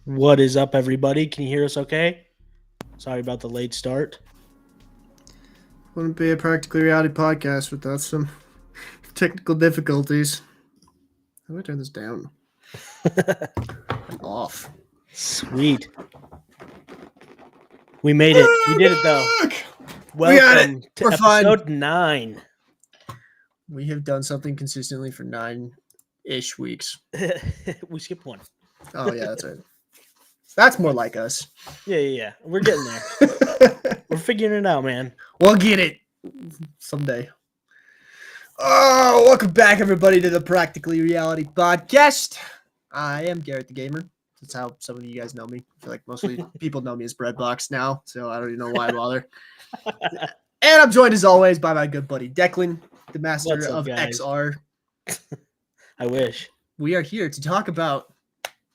What is up, everybody? Can you hear us okay? Sorry about the late start. Wouldn't be a practically reality podcast without some technical difficulties. How do I turn this down and off? Sweet. We made it. We did it, though. Look! We got it. Welcome to We're fine. episode 9. We have done something consistently for 9-ish weeks. We skipped one. Oh, yeah, that's right. That's more like us. Yeah. We're getting there. We're figuring it out, man. We'll get it someday. Oh, welcome back, everybody, to the Practically Reality Podcast. I am Garrett the Gamer. That's how some of you guys know me. I feel like mostly people know me as Breadbox now, so I don't even know why I bother. And I'm joined, as always, by my good buddy Declan, the master What's up, of guys? XR. I wish. We are here to talk about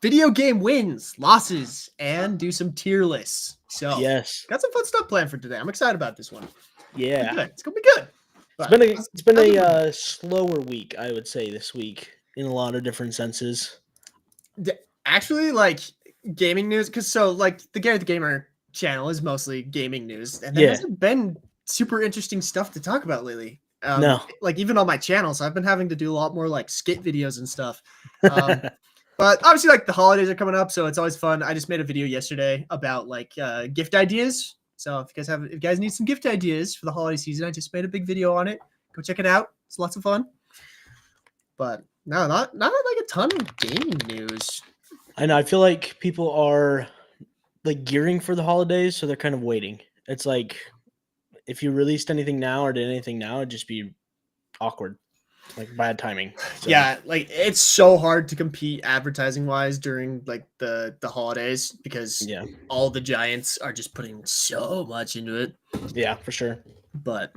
video game wins, losses, and do some tier lists. So, Yes. got some fun stuff planned for today. I'm excited about this one. Yeah. It's gonna be good. It's been a slower week, I would say, this week in a lot of different senses. Actually, like gaming news, because the Garrett the Gamer channel is mostly gaming news, and there hasn't been super interesting stuff to talk about lately. No. Like even on my channel, so I've been having to do a lot more like skit videos and stuff. But obviously, like the holidays are coming up, so it's always fun. I just made a video yesterday about like gift ideas. So if you guys need some gift ideas for the holiday season, I just made a big video on it. Go check it out. It's lots of fun. But no, not like a ton of gaming news. I know. I feel like people are like gearing for the holidays, so they're kind of waiting. It's like if you released anything now or did anything now, it'd just be awkward, like bad timing. So. Yeah, like it's so hard to compete advertising wise during like the holidays because all the giants are just putting so much into it. Yeah, for sure. But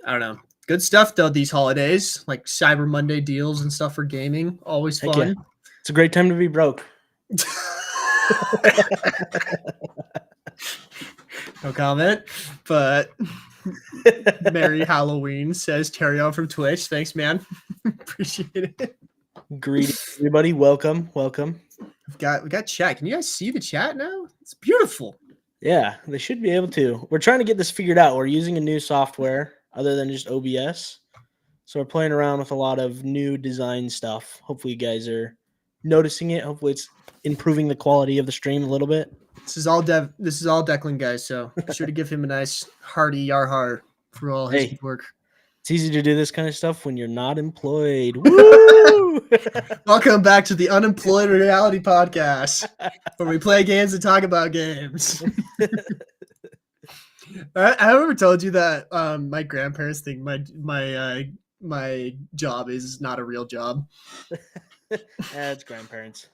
I don't know. Good stuff though these holidays, like Cyber Monday deals and stuff for gaming. Always fun. Yeah. It's a great time to be broke. No comment, but Merry Halloween, says Terrio from Twitch. Thanks, man. Appreciate it. Greetings, everybody. Welcome. We got chat. Can you guys see the chat now? It's beautiful. Yeah, they should be able to. We're trying to get this figured out. We're using a new software other than just OBS. So we're playing around with a lot of new design stuff. Hopefully you guys are noticing it. Hopefully it's improving the quality of the stream a little bit. This is all Declan, guys, so be sure to give him a nice hearty yarhar for all his work. It's easy to do this kind of stuff when you're not employed. Woo! Welcome back to the Unemployed Reality Podcast, where we play games and talk about games. I ever told you that my grandparents think my job is not a real job. It's grandparents.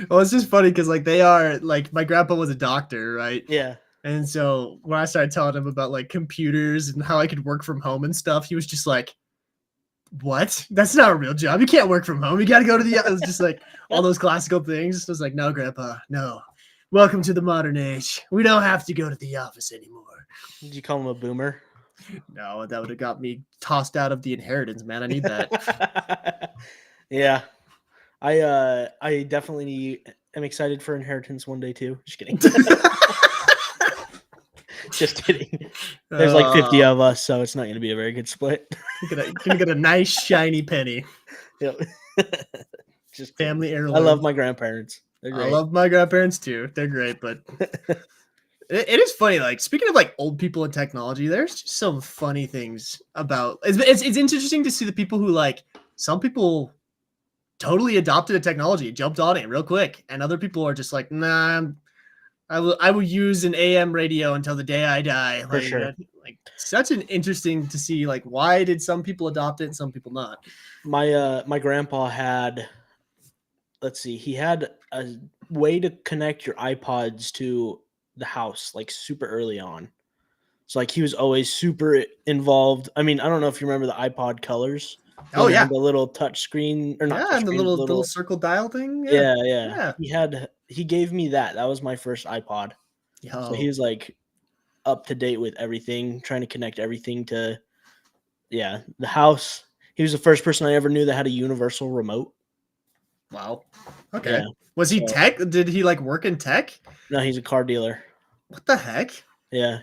Well, it's just funny because like they are like my grandpa was a doctor, right? Yeah. And so when I started telling him about like computers and how I could work from home and stuff, he was just like, "What? That's not a real job. You can't work from home. You got to go to the." It was just like all those classical things. I was like, "No, Grandpa, no. Welcome to the modern age. We don't have to go to the office anymore." Did you call him a boomer? No, that would have got me tossed out of the inheritance, man. I need that. Yeah. I definitely am excited for inheritance one day too. Just kidding. Just kidding. There's like 50 of us, so it's not going to be a very good split. You're gonna get a nice shiny penny. Yep. Just family heirloom. I love my grandparents. They're great. I love my grandparents too. They're great, but it is funny. Like speaking of like old people and technology, there's just some funny things about. It's interesting to see the people who like some people totally adopted the technology, jumped on it real quick, and other people are just like, nah, I will use an AM radio until the day I die. For sure. Like such an interesting to see. Like why did some people adopt it and some people not? My grandpa had, he had a way to connect your iPods to the house like super early on. So like he was always super involved. I mean, I don't know if you remember the iPod colors. Oh yeah, the little touch screen or not? Yeah, and the little circle dial thing. Yeah. He gave me that. That was my first iPod. Yo. So he was like up to date with everything, trying to connect everything to the house. He was the first person I ever knew that had a universal remote. Wow. Okay. Yeah. Was he So- tech? Did he like work in tech? No, he's a car dealer. What the heck? Yeah,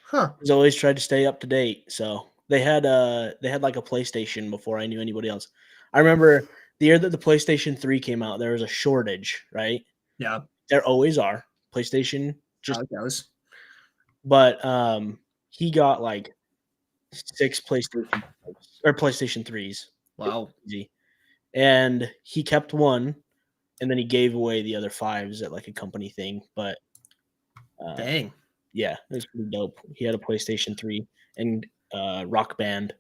Huh. he's always tried to stay up to date. So they had like a PlayStation before I knew anybody else. I remember the year that the PlayStation 3 came out, there was a shortage, right? Yeah. There always are. PlayStation How just it goes. but he got like 6 PlayStation 3s. Wow. Easy. And he kept one and then he gave away the other 5s at like a company thing, but Dang. yeah, it was pretty dope. He had a PlayStation 3 and Rock Band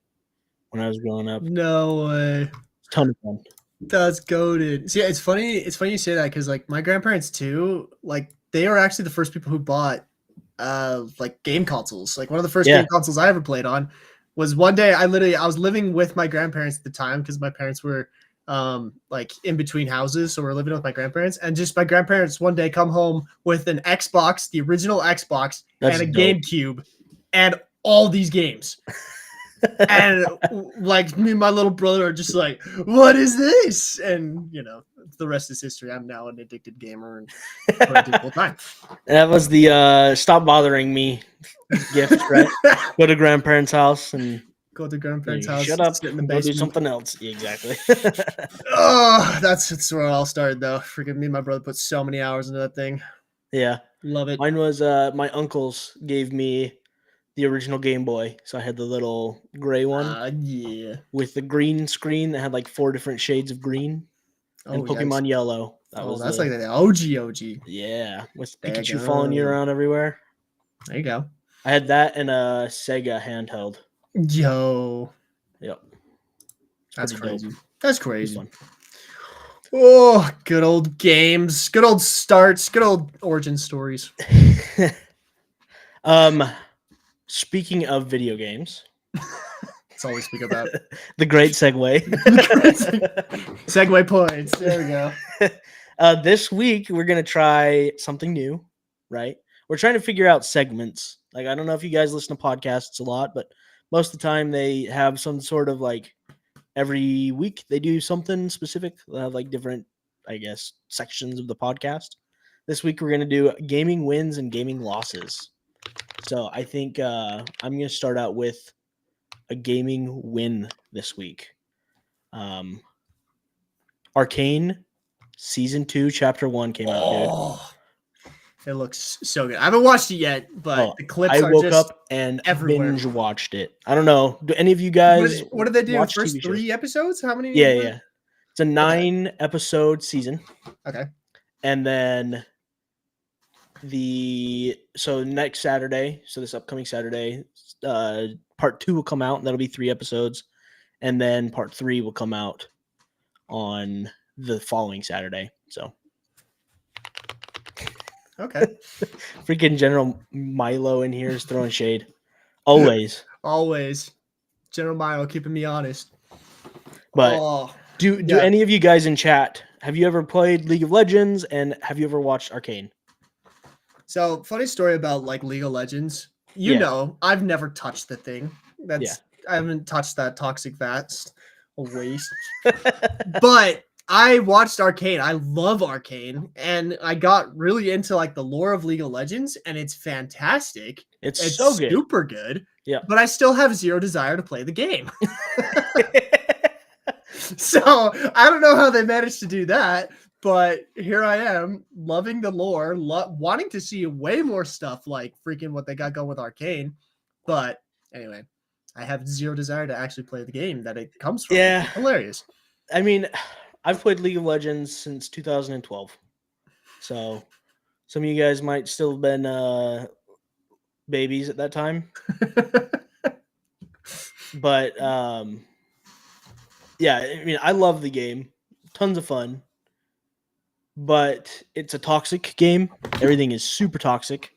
when I was growing up. No way. Ton of fun. That's goaded. See, it's funny. It's funny you say that because like my grandparents too, like they are actually the first people who bought like game consoles. Like one of the first Yeah. game consoles I ever played on was one day I was living with my grandparents at the time because my parents were like in between houses, so we're living with my grandparents, and just my grandparents one day come home with an Xbox, the original Xbox, That's and a dope. GameCube, and all these games. And like me and my little brother are just like, what is this? And you know, the rest is history. I'm now an addicted gamer and play it full time. That was the stop bothering me gift, right? Go to grandparents' house and Go to grandparents' house. shut up. Sit in the Go do basement. something else. Yeah, exactly. Oh, that's where it all started though. Freaking me and my brother put so many hours into that thing. Yeah. Love it. Mine was my uncles gave me the original Game Boy. So I had the little gray one Yeah. with the green screen that had like 4 different shades of green and Oh, Pokemon yes. Yellow. That Oh, was that's the, like the OG. yeah, with There you Pikachu following you go. around everywhere. There you go. I had that and a Sega handheld. Yo, Yep. that's pretty dope. crazy. That's It was crazy. fun. Oh, good old games, good old starts, good old origin stories. Speaking of video games, That's all we speak about. the great segue. Segue points. There we go. This week we're gonna try something new, right? We're trying to figure out segments. Like I don't know if you guys listen to podcasts a lot, but most of the time they have some sort of like every week they do something specific. They'll have like different, I guess, sections of the podcast. This week we're gonna do gaming wins and gaming losses. So I think I'm gonna start out with a gaming win this week. Arcane Season 2, Chapter 1 came out, dude. Oh, it looks so good. I haven't watched it yet, but Oh, the clips I are woke just up and everywhere. binge watched it. I don't know. Do any of you What guys did they do? watch First TV shows? 3 episodes? How many? Yeah, yeah. It's a 9-episode season. Okay. And then next Saturday, so this upcoming Saturday, part 2 will come out, and that'll be 3 episodes. And then part 3 will come out on the following Saturday. So Okay. freaking General Milo in here is throwing shade. Always. Always. General Milo keeping me honest. But Oh, do yeah. any of you guys in chat, have you ever played League of Legends and have you ever watched Arcane? So funny story about like League of Legends. You Yeah. know, I've never touched the thing. That's Yeah. I haven't touched that toxic vats. A waste. But I watched Arcane. I love Arcane, and I got really into like the lore of League of Legends, and it's fantastic. It's It's so good. super good. Yeah. But I still have zero desire to play the game. So I don't know how they managed to do that, but here I am loving the lore, wanting to see way more stuff like freaking what they got going with Arcane. But anyway, I have zero desire to actually play the game that it comes from. Yeah. It's hilarious. I mean, I've played League of Legends since 2012. So some of you guys might still have been babies at that time. But yeah, I mean, I love the game. Tons of fun. But it's a toxic game. Everything is super toxic.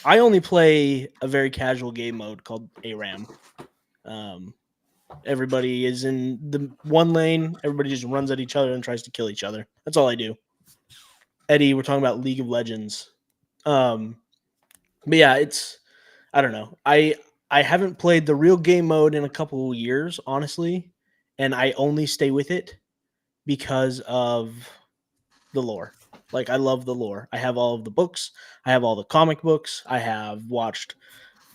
I only play a very casual game mode called ARAM. Everybody is in the one lane. Everybody just runs at each other and tries to kill each other. That's all I do. Eddie, we're talking about League of Legends. But yeah, I don't know. I haven't played the real game mode in a couple of years, honestly, and I only stay with it because of the lore. Like, I love the lore. I have all of the books. I have all the comic books. I have watched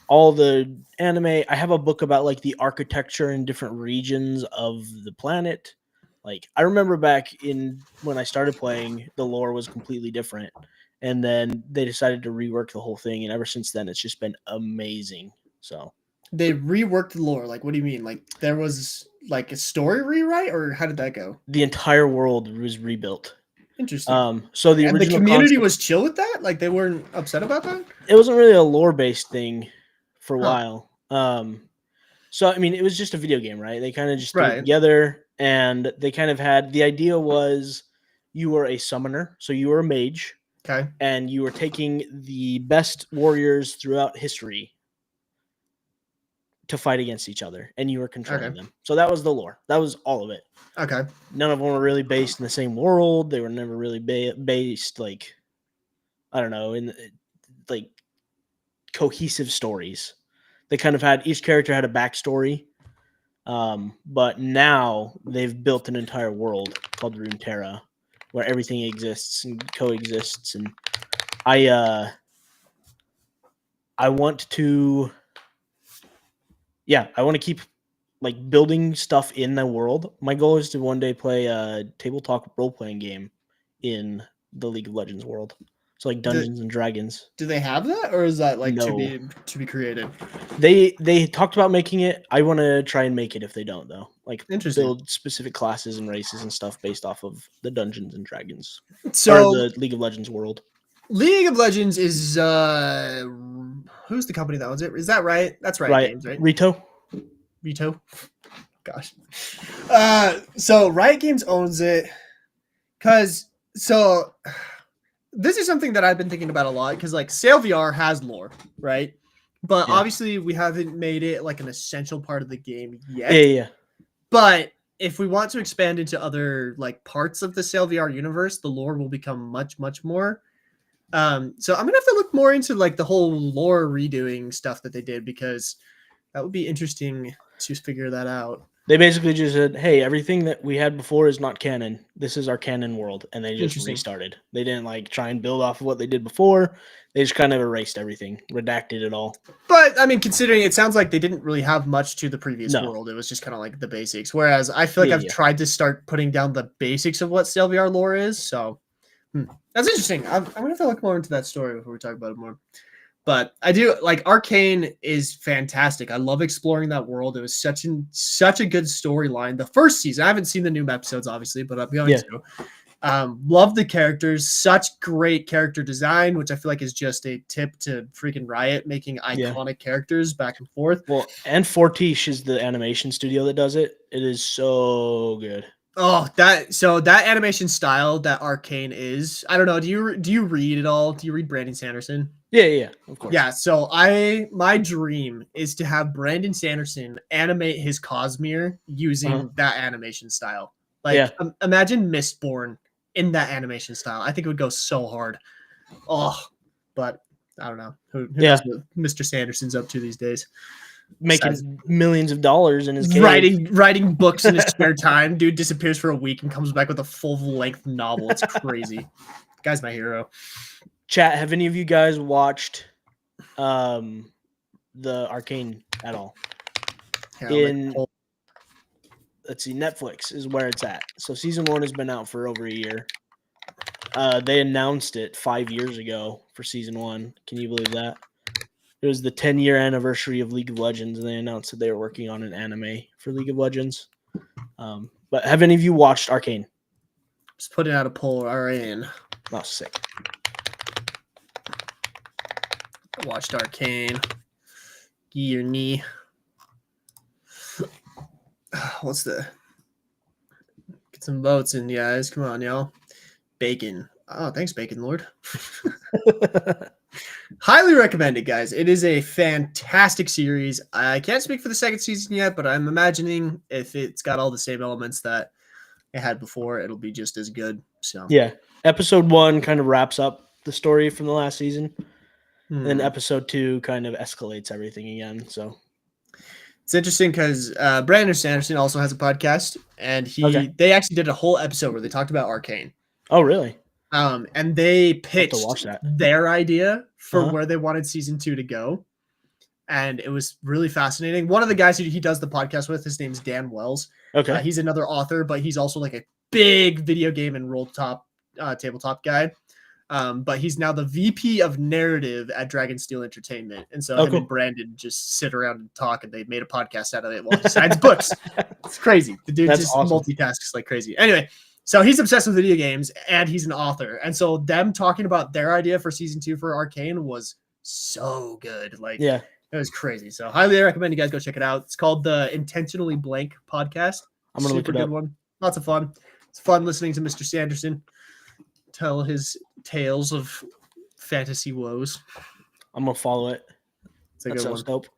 all the anime. I have a book about like the architecture in different regions of the planet. Like, I remember back in when I started playing, the lore was completely different. And then they decided to rework the whole thing, and ever since then it's just been amazing. So They reworked the lore. Like, what do you mean? Like, there was like a story rewrite, or how did that go? the entire world was rebuilt. Interesting. So the And the original community concept, was chill with that. Like, they weren't upset about that. it wasn't really a lore based thing for a Huh. while. So I mean, it was just a video game, right? They kind of just threw it Right. together, and they kind of had the idea was you were a summoner, so you were a mage, Okay. and you were taking the best warriors throughout history to fight against each other, and you were controlling Okay. them. So that was the lore. That was all of it. Okay. None of them were really based in the same world. They were never really based like, I don't know, in like cohesive stories. They kind of had, each character had a backstory. But now they've built an entire world called Runeterra where everything exists and coexists. And I want to, I want to keep like building stuff in the world. My goal is to one day play a tabletop role playing game in the League of Legends world. So like Dungeons and Dragons. Do they have that, or is that like No. to be created? They talked about making it. I want to try and make it if they don't, though. Like, Interesting. build specific classes and races and stuff based off of the Dungeons and Dragons So or the League of Legends world. League of Legends is who's the company that owns it? Is that right? That's right. Right, Games, right? Rito. Gosh. So Riot Games owns it. This is something that I've been thinking about a lot because like Sail VR has lore, right? But Yeah. obviously we haven't made it like an essential part of the game yet. Yeah. But if we want to expand into other like parts of the Sail VR universe, the lore will become much, much more. So I'm gonna have to look more into like the whole lore redoing stuff that they did because that would be interesting to figure that out. They basically just said, "Hey, everything that we had before is not canon. This is our canon world," and they just Interesting. restarted. They didn't like try and build off of what they did before. They just kind of erased everything, redacted it all. But I mean, considering it sounds like they didn't really have much to the previous No. world, it was just kind of like the basics. Whereas I feel like I've tried to start putting down the basics of what Sail VR lore is. So that's interesting. I'm gonna have to look more into that story before we talk about it more. But I do like Arcane is fantastic. I love exploring that world. It was such a good storyline. The first season, I haven't seen the new episodes, obviously, but I'm going to. Love the characters. Such great character design, which I feel like is just a tip to freaking Riot making iconic characters back and forth. Well, and Fortiche is the animation studio that does it. It is so good. Oh, that animation style that Arcane is. I don't know. Do you read it all? Do you read Brandon Sanderson? Yeah, of course. Yeah, so my dream is to have Brandon Sanderson animate his Cosmere using that animation style. Like, imagine Mistborn in that animation style. I think it would go so hard. Oh, but I don't know who knows what Mr. Sanderson's up to these days. Making millions of dollars in his cave. Writing books in his spare time. Dude disappears for a week and comes back with a full-length novel. It's crazy. Guy's my hero. Chat, have any of you guys watched the Arcane at all? Let's see, Netflix is where it's at. So season 1 has been out for over a year. They announced it 5 years ago for season 1. Can you believe that? It was the 10-year anniversary of League of Legends, and they announced that they were working on an anime for League of Legends. But have any of you watched Arcane? Just putting out a poll. Arcane. Oh, sick. I watched Arcane. Your knee. What's the? Get some votes in, guys. Come on, y'all. Bacon. Oh, thanks, Bacon Lord. Highly recommend it, guys. It is a fantastic series. I can't speak for the second season yet, but I'm imagining if it's got all the same elements that it had before, it'll be just as good. So yeah, episode 1 kind of wraps up the story from the last season, and then episode 2 kind of escalates everything again. So It's interesting because Brandon Sanderson also has a podcast, and Okay. they actually did a whole episode where they talked about Arcane. Oh, really? And they I'll have to pitched watch that. their idea for Uh-huh. where they wanted season 2 to go, and it was really fascinating. One of the guys who he does the podcast with, his name's Dan Wells. Okay. He's another author, but he's also like a big video game and tabletop guy. But he's now the VP of narrative at Dragonsteel Entertainment. And so him cool. and Brandon just sit around and talk, and they made a podcast out of it while he signs books. It's crazy. The dude That's just awesome. multitasks like crazy. Anyway, so he's obsessed with video games and he's an author. And so them talking about their idea for season 2 for Arcane was so good. Like, Yeah. it was crazy. So highly recommend you guys go check it out. It's called the Intentionally Blank podcast. I'm gonna look Super it good up. one. Lots of fun. It's fun listening to Mr. Sanderson tell his tales of fantasy woes. I'm gonna follow it. It's a That good sounds one. dope.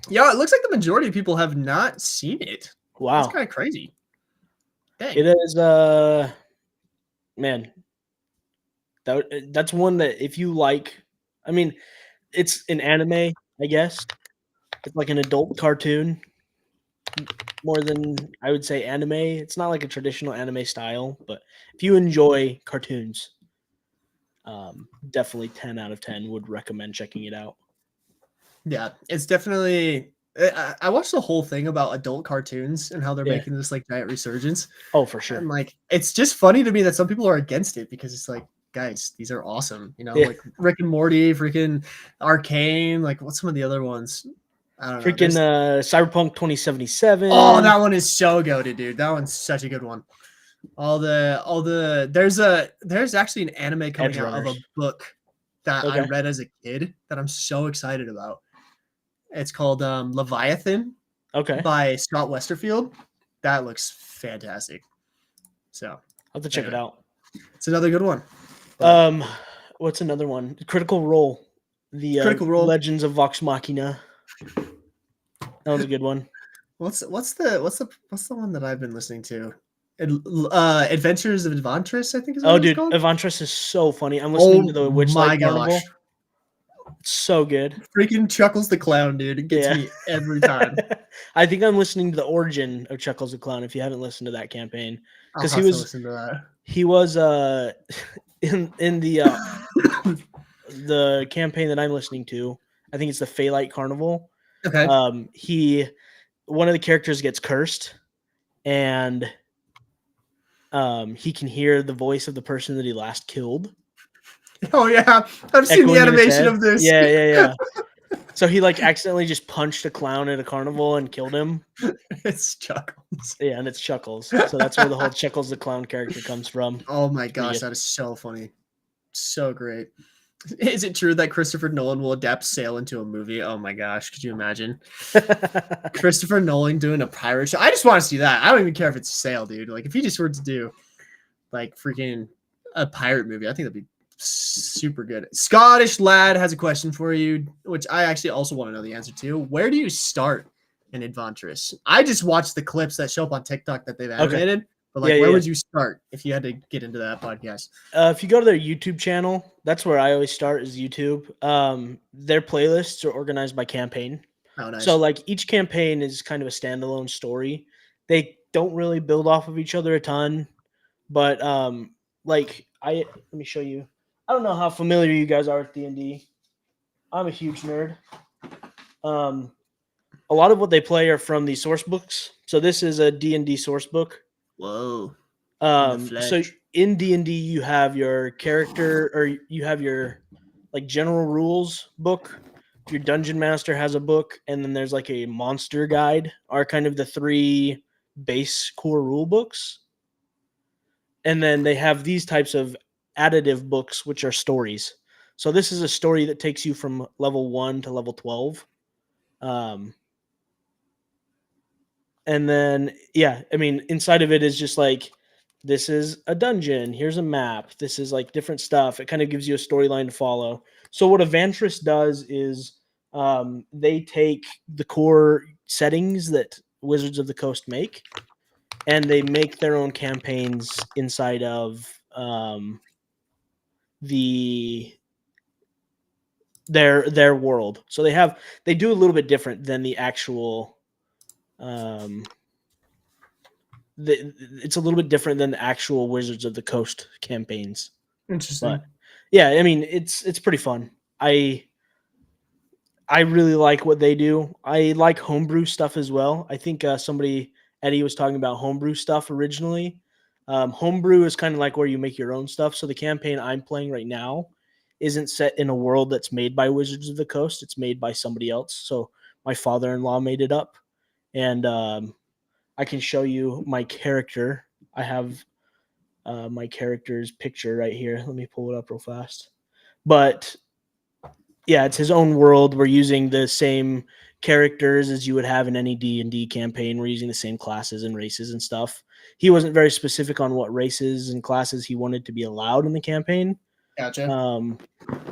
Yeah, it looks like the majority of people have not seen it. Wow. That's kind of crazy. Dang. It is man. That's one that if you like, I mean, it's an anime, I guess. It's like an adult cartoon more than I would say anime. It's not like a traditional anime style, but if you enjoy cartoons, definitely 10 out of 10 would recommend checking it out. Yeah, it's definitely. I watched the whole thing about adult cartoons and how they're Yeah. making this like giant resurgence. Oh, for sure. And like, it's just funny to me that some people are against it because it's like, guys, these are awesome. You know, Yeah. like Rick and Morty, freaking Arcane. Like, what's some of the other ones? I don't know. Freaking Cyberpunk 2077. Oh, that one is so goated, dude. That one's such a good one. There's actually an anime coming out of a Edgerunners. book that I Okay. read as a kid that I'm so excited about. It's called Leviathan Okay. by Scott Westerfield. That looks fantastic. So I'll have to check it out. it's another good one. What's another one? Critical Role. The Critical Role. Legends of Vox Machina. That was a good one. What's the one that I've been listening to? Adventures of Evantris, I think is what Oh, it's dude, called. Evantris is so funny. I'm listening to the Witchlight Carnival. It's so good. Freaking Chuckles the Clown, dude. It gets me every time. I think I'm listening to the origin of Chuckles the Clown. If you haven't listened to that campaign, Because he was in the campaign that I'm listening to. I think it's the Phalite Carnival. Okay. One of the characters gets cursed, and he can hear the voice of the person that he last killed. Oh yeah, I've seen the animation of this. Yeah. So he like accidentally just punched a clown at a carnival and killed him. It's Chuckles. Yeah, and it's Chuckles. So that's where the whole Chuckles the Clown character comes from. Oh my gosh, that is so funny. So great. Is it true that Christopher Nolan will adapt Sail into a movie? Oh my gosh, could you imagine? Christopher Nolan doing a pirate show. I just want to see that. I don't even care if it's Sail, dude. Like if he just were to do like freaking a pirate movie, I think that'd be super good. Scottish Lad has a question for you, which I actually also want to know the answer to. Where do you start in Adventures? I just watched the clips that show up on TikTok that they've animated, but like, where would you start if you had to get into that podcast? If you go to their YouTube channel, that's where I always start is YouTube. Their playlists are organized by campaign. Oh, nice. So like each campaign is kind of a standalone story. They don't really build off of each other a ton, but let me show you. I don't know how familiar you guys are with D&D. I'm a huge nerd. A lot of what they play are from the source books. So this is a D&D source book. Whoa. So in D&D you have your character, or you have your like general rules book. Your dungeon master has a book, and then there's like a monster guide, are kind of the 3 base core rule books. And then they have these types of additive books, which are stories. So this is a story that takes you from level 1 to level 12. And then, inside of it is just like, this is a dungeon. Here's a map. This is like different stuff. It kind of gives you a storyline to follow. So what Evantris does is they take the core settings that Wizards of the Coast make, and they make their own campaigns inside of their world. So they do a little bit different than the actual Um, it's a little bit different than the actual Wizards of the Coast campaigns, Interesting. but yeah, I mean it's pretty fun. I really like what they do. I like homebrew stuff as well. I think Eddie was talking about homebrew stuff originally. Homebrew is kind of like where you make your own stuff. So the campaign I'm playing right now isn't set in a world that's made by Wizards of the Coast. It's made by somebody else. So my father-in-law made it up, and I can show you my character. I have my character's picture right here. Let me pull it up real fast. But yeah, it's his own world. We're using the same characters as you would have in any D&D campaign. We're using the same classes and races and stuff. He wasn't very specific on what races and classes he wanted to be allowed in the campaign. Gotcha.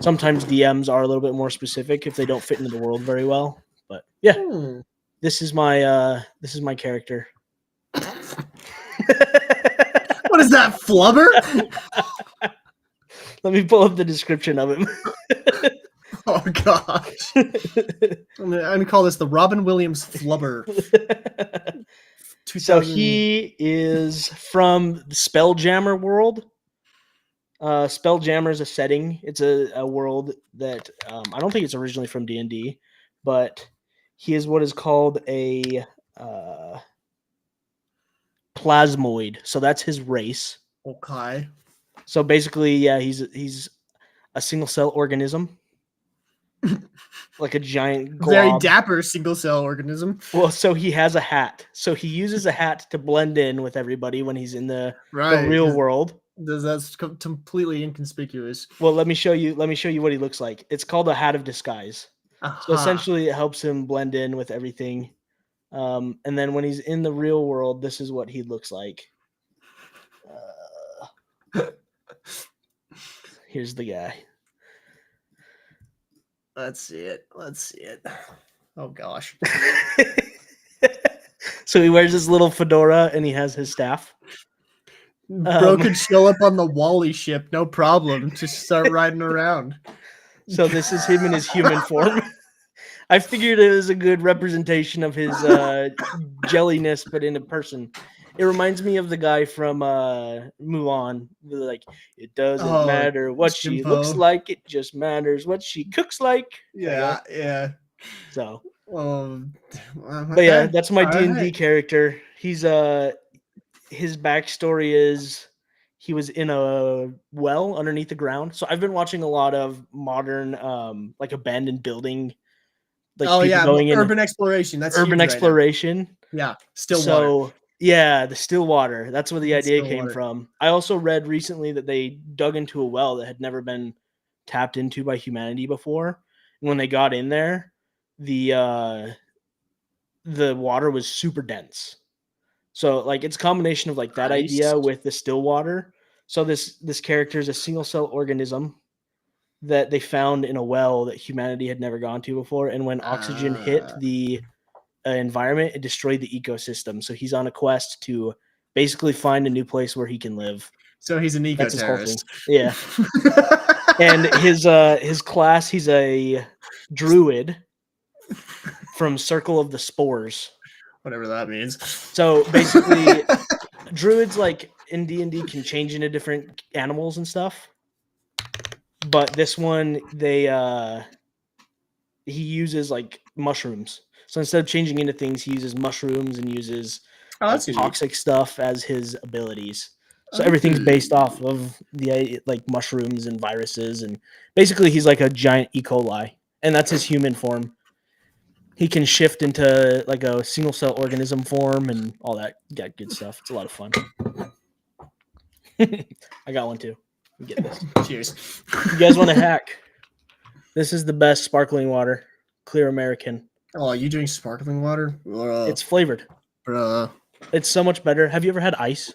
Sometimes DMs are a little bit more specific if they don't fit into the world very well. But yeah, this is my character. What is that, Flubber? Let me pull up the description of him. Oh gosh. I'm gonna call this the Robin Williams Flubber. So he is from the Spelljammer world. Spelljammer is a setting. It's a world that I don't think it's originally from D&D, but he is what is called a plasmoid. So that's his race. Okay. So basically, yeah, he's a single cell organism. Like a giant glob. Very dapper single cell organism. Well, so he has a hat. So he uses a hat to blend in with everybody when he's in the real world. That's completely inconspicuous. Well, let me show you what he looks like. It's called a hat of disguise. So essentially it helps him blend in with everything. And then when he's in the real world, this is what he looks like. Here's the guy. Let's see it. Oh gosh. So he wears his little fedora and he has his staff. Bro could show up on the Wally ship, no problem. Just start riding around. So this is him in his human form. I figured it was a good representation of his jelliness, but in a person. It reminds me of the guy from Mulan. Like, it doesn't matter what she looks like; it just matters what she cooks like. Yeah. So, but yeah, that's my D&D character. He's his backstory is he was in a well underneath the ground. So I've been watching a lot of modern, like abandoned building. Like going urban exploration. That's urban exploration. Right, yeah, Stillwater. Yeah, the Stillwater. That's where the idea came from. I also read recently that they dug into a well that had never been tapped into by humanity before. And when they got in there, the water was super dense. So like it's a combination of like that idea with the Stillwater. So this character is a single cell organism that they found in a well that humanity had never gone to before. And when oxygen hit the environment, it destroyed the ecosystem. So he's on a quest to basically find a new place where he can live. So he's an eco-terrorist. Yeah. And his class, he's a druid from Circle of the Spores. Whatever that means. So basically, druids like in D&D can change into different animals and stuff. But this one, he uses like mushrooms. So instead of changing into things, he uses mushrooms and uses toxic stuff as his abilities. So everything's based off of the like mushrooms and viruses, and basically he's like a giant E. coli, and that's his human form. He can shift into like a single cell organism form and all that good stuff. It's a lot of fun. I got one too. Get this. Cheers. You guys want to hack? This is the best sparkling water. Clear American. Oh, are you doing sparkling water? It's flavored. Bruh. It's so much better. Have you ever had ice?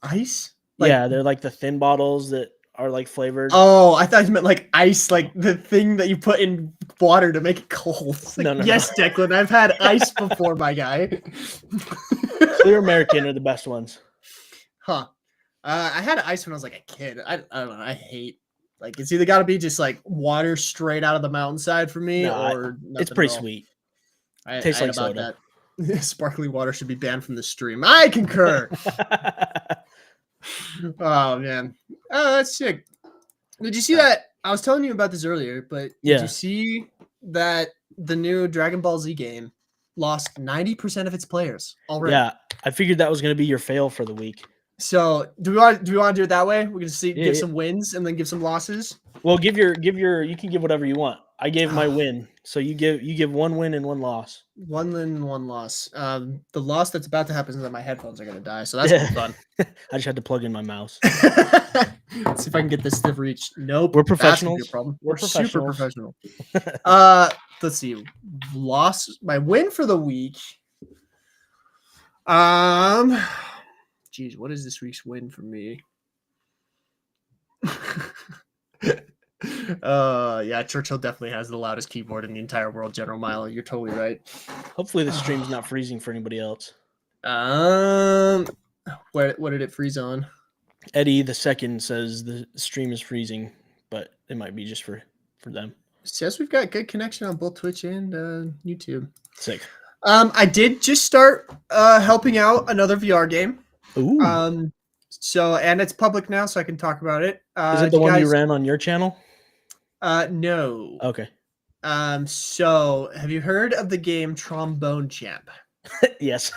Ice? Yeah, they're like the thin bottles that are like flavored. Oh, I thought you meant like ice, like the thing that you put in water to make it cold. Like, no. Yes, Declan, I've had ice before, my guy. Clear American are the best ones. Huh. I had ice when I was like a kid. I don't know. I hate like it's either got to be just like water straight out of the mountainside for me, or it's pretty sweet. Tastes like soda. Sparkling water should be banned from the stream. I concur. Oh man. Oh, that's sick. Did you see that? I was telling you about this earlier, but did Yeah. you see that the new Dragon Ball Z game lost 90% of its players already? Yeah, I figured that was going to be your fail for the week. So do we want to do it that way? We're gonna give Yeah. some wins and then give some losses. Well, you can give whatever you want. I gave my win, so you give 1 win and 1 loss. 1 win and 1 loss. The loss that's about to happen is that my headphones are gonna die, so that's gonna be fun. I just had to plug in my mouse. Let's see if I can get this to reach. Nope, We're that's gonna be a professionals. problem. We're super professionals. professional. Let's see. My win for the week. Geez, what is this week's win for me? Yeah, Churchill definitely has the loudest keyboard in the entire world, General Milo. You're totally right. Hopefully the stream's not freezing for anybody else. What did it freeze on? Eddie the second says the stream is freezing, but it might be just for them. It says we've got good connection on both Twitch and YouTube. Sick. I did just start helping out another VR game. Ooh. So and it's public now, so I can talk about it. Is it the one you ran on your channel? No. Okay. So have you heard of the game Trombone Champ? Yes.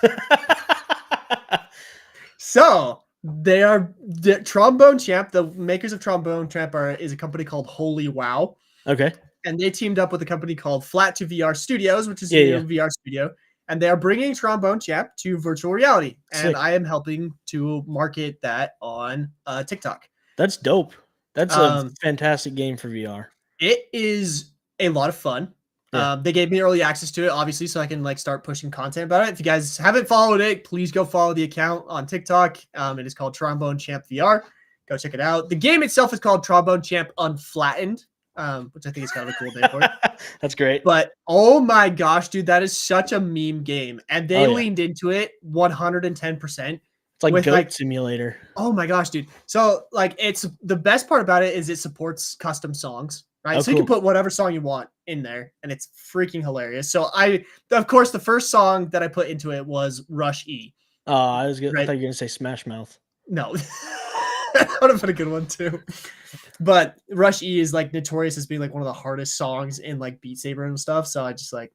So they are the Trombone Champ. The makers of Trombone Champ is a company called Holy Wow. Okay. And they teamed up with a company called Flat to VR Studios, which is Yeah, a VR studio. And they are bringing Trombone Champ to virtual reality. And Sick. I am helping to market that on TikTok. That's dope. That's a fantastic game for VR. It is a lot of fun. Yeah. They gave me early access to it, obviously, so I can like start pushing content about it. If you guys haven't followed it, please go follow the account on TikTok. It is called Trombone Champ VR. Go check it out. The game itself is called Trombone Champ Unflattened, which I think is kind of a cool name for it. That's great. But oh my gosh, dude, that is such a meme game, and they leaned into it 110%. It's like with, Goat Simulator. Oh my gosh, dude! So like, it's the best part about it is it supports custom songs. Right. Oh, so you can put whatever song you want in there, and it's freaking hilarious. So of course, the first song that I put into it was Rush E. I thought you were going to say Smash Mouth. No. I would have been a good one too. But Rush E is like notorious as being like one of the hardest songs in like Beat Saber and stuff. So I just like,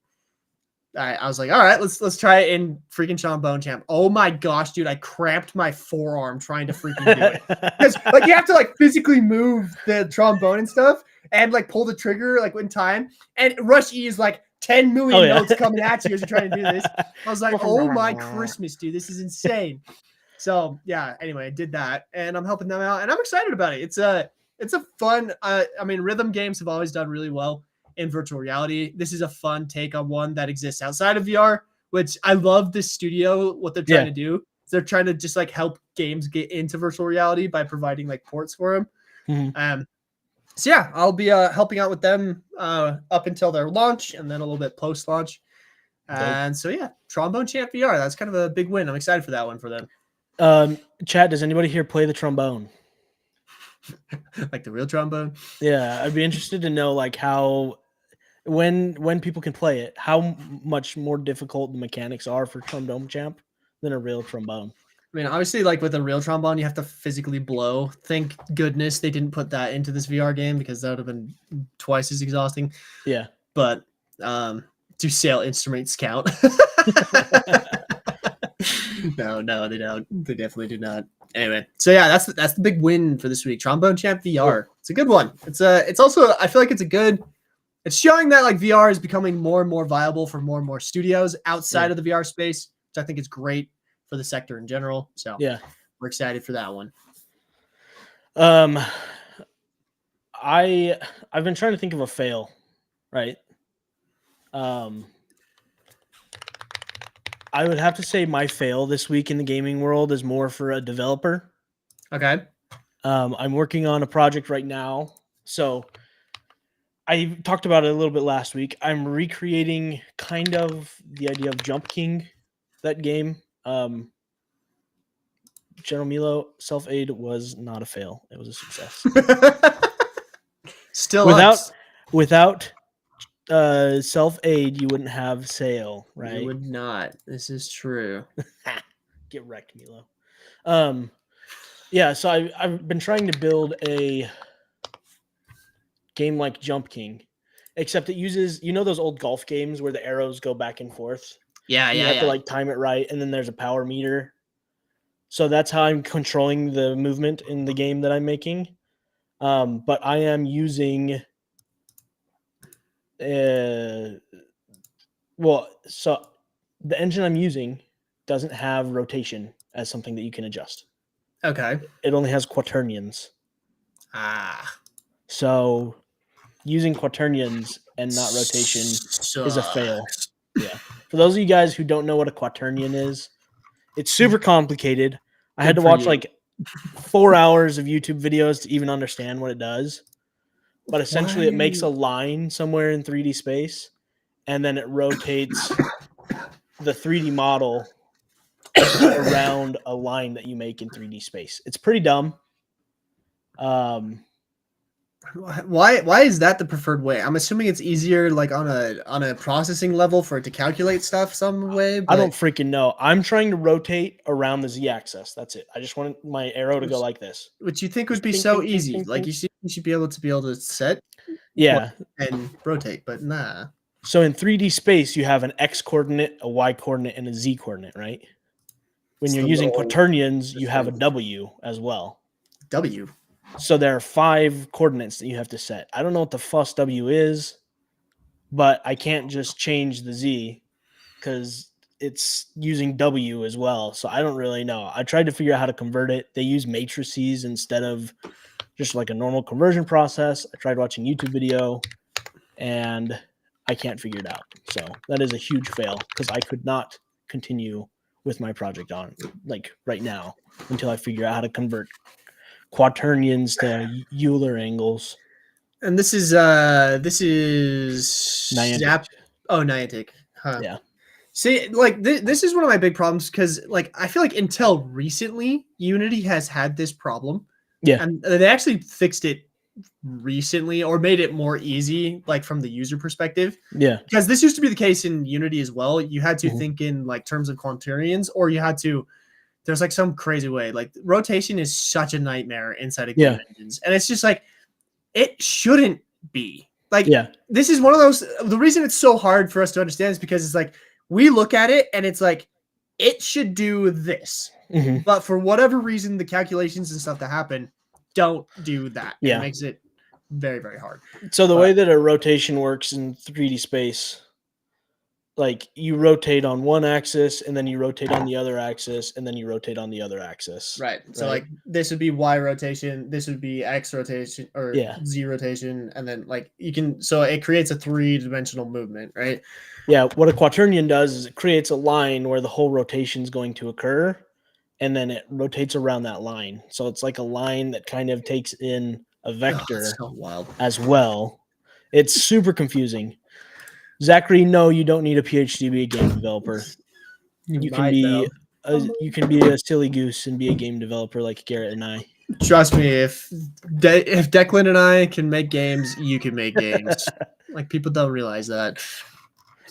I was like, all right, let's try it in freaking Trombone Champ. Oh my gosh, dude, I cramped my forearm trying to freaking do it. Because like you have to like physically move the trombone and stuff and like pull the trigger like in time. And Rush E is like 10 million notes coming at you as you're trying to do this. I was like, oh my Christmas, dude, this is insane. So yeah, anyway, I did that and I'm helping them out and I'm excited about it. It's a fun, I mean, rhythm games have always done really well in virtual reality. This is a fun take on one that exists outside of VR, which I love this studio, what they're trying to do. They're trying to just like help games get into virtual reality by providing like ports for them. Mm-hmm. So yeah, I'll be helping out with them up until their launch and then a little bit post-launch. And so yeah, Trombone Champ VR, that's kind of a big win. I'm excited for that one for them. Chat, does anybody here play the trombone? Like the real trombone? Yeah, I'd be interested to know like how when people can play it, how much more difficult the mechanics are for Trombone Champ than a real trombone. I mean, obviously, like with a real trombone, you have to physically blow. Thank goodness they didn't put that into this VR game because that would have been twice as exhausting. Yeah. But do sale instruments count? No, they don't. They definitely do not. Anyway, so yeah, that's the big win for this week. Trombone Champ VR. It's a good one. It's also, I feel like it's showing that like VR is becoming more and more viable for more and more studios outside of the VR space, which I think is great for the sector in general. So yeah, we're excited for that one. I've been trying to think of a fail, right? I would have to say my fail this week in the gaming world is more for a developer. Okay. I'm working on a project right now. So I talked about it a little bit last week. I'm recreating kind of the idea of Jump King, that game. General Milo, Self-Aid was not a fail. It was a success. Still without self-aid, you wouldn't have sail, right? You would not. This is true. Get wrecked, Milo. Yeah, so I've been trying to build a game like Jump King, except it uses those old golf games where the arrows go back and forth. Yeah, You have to like time it right, and then there's a power meter. So that's how I'm controlling the movement in the game that I'm making. But I am using so the engine I'm using doesn't have rotation as something that you can adjust. Okay. It only has quaternions. Ah. So using quaternions and not rotation is a fail. Yeah. For those of you guys who don't know what a quaternion is, it's super complicated. I had to watch like 4 hours of YouTube videos to even understand what it does. But essentially it makes a line somewhere in 3D space, and then it rotates the 3D model around a line that you make in 3D space. It's pretty dumb. Why is that the preferred way? I'm assuming it's easier like on a processing level for it to calculate stuff some way. I don't freaking know. I'm trying to rotate around the Z-axis. That's it. I just want my arrow to go like this. Which you think would be so easy. Like you should be able to set and rotate, but nah. So in 3D space, you have an X coordinate, a Y coordinate, and a Z coordinate, right? When you're using quaternions, you have a W as well. W. So there are 5 coordinates that you have to set. I don't know what the fuss W is, but I can't just change the Z because it's using W as well. So I don't really know. I tried to figure out how to convert it. They use matrices instead of just like a normal conversion process. I tried watching YouTube video and I can't figure it out. So that is a huge fail because I could not continue with my project on like right now until I figure out how to convert quaternions to Euler angles. And this is Niantic. Niantic. Huh. Yeah. See, like this is one of my big problems because like I feel like until recently Unity has had this problem. Yeah. And they actually fixed it recently or made it more easy, like from the user perspective. Yeah. Because this used to be the case in Unity as well. You had to think in like terms of quaternions, or you had to. There's like some crazy way. Like rotation is such a nightmare inside of game engines, and it's just like it shouldn't be. Like this is one of those. The reason it's so hard for us to understand is because it's like we look at it and it's like it should do this, but for whatever reason, the calculations and stuff that happen don't do that. Yeah, it makes it very, very hard. So the way that a rotation works in 3D space, like you rotate on one axis and then you rotate on the other axis and then you rotate on the other axis. Right. So like this would be Y rotation, this would be X rotation or Z rotation, and then like you can so it creates a 3-dimensional movement, right? Yeah. What a quaternion does is it creates a line where the whole rotation is going to occur, and then it rotates around that line. So it's like a line that kind of takes in a vector as well. It's super confusing. Zachary, no, you don't need a PhD to be a game developer. You can be a silly goose and be a game developer like Garrett and I. Trust me, if Declan and I can make games, you can make games. Like people don't realize that.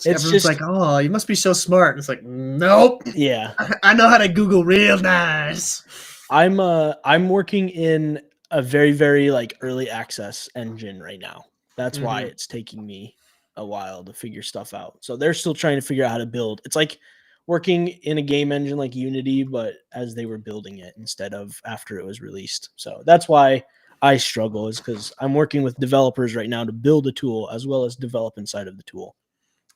Everyone's just like, "Oh, you must be so smart." It's like, nope. Yeah, I know how to Google real nice. I'm working in a very, very like early access engine right now. That's why it's taking me a while to figure stuff out. So they're still trying to figure out how to build. It's like working in a game engine like Unity, but as they were building it instead of after it was released. So that's why I struggle, is because I'm working with developers right now to build a tool as well as develop inside of the tool.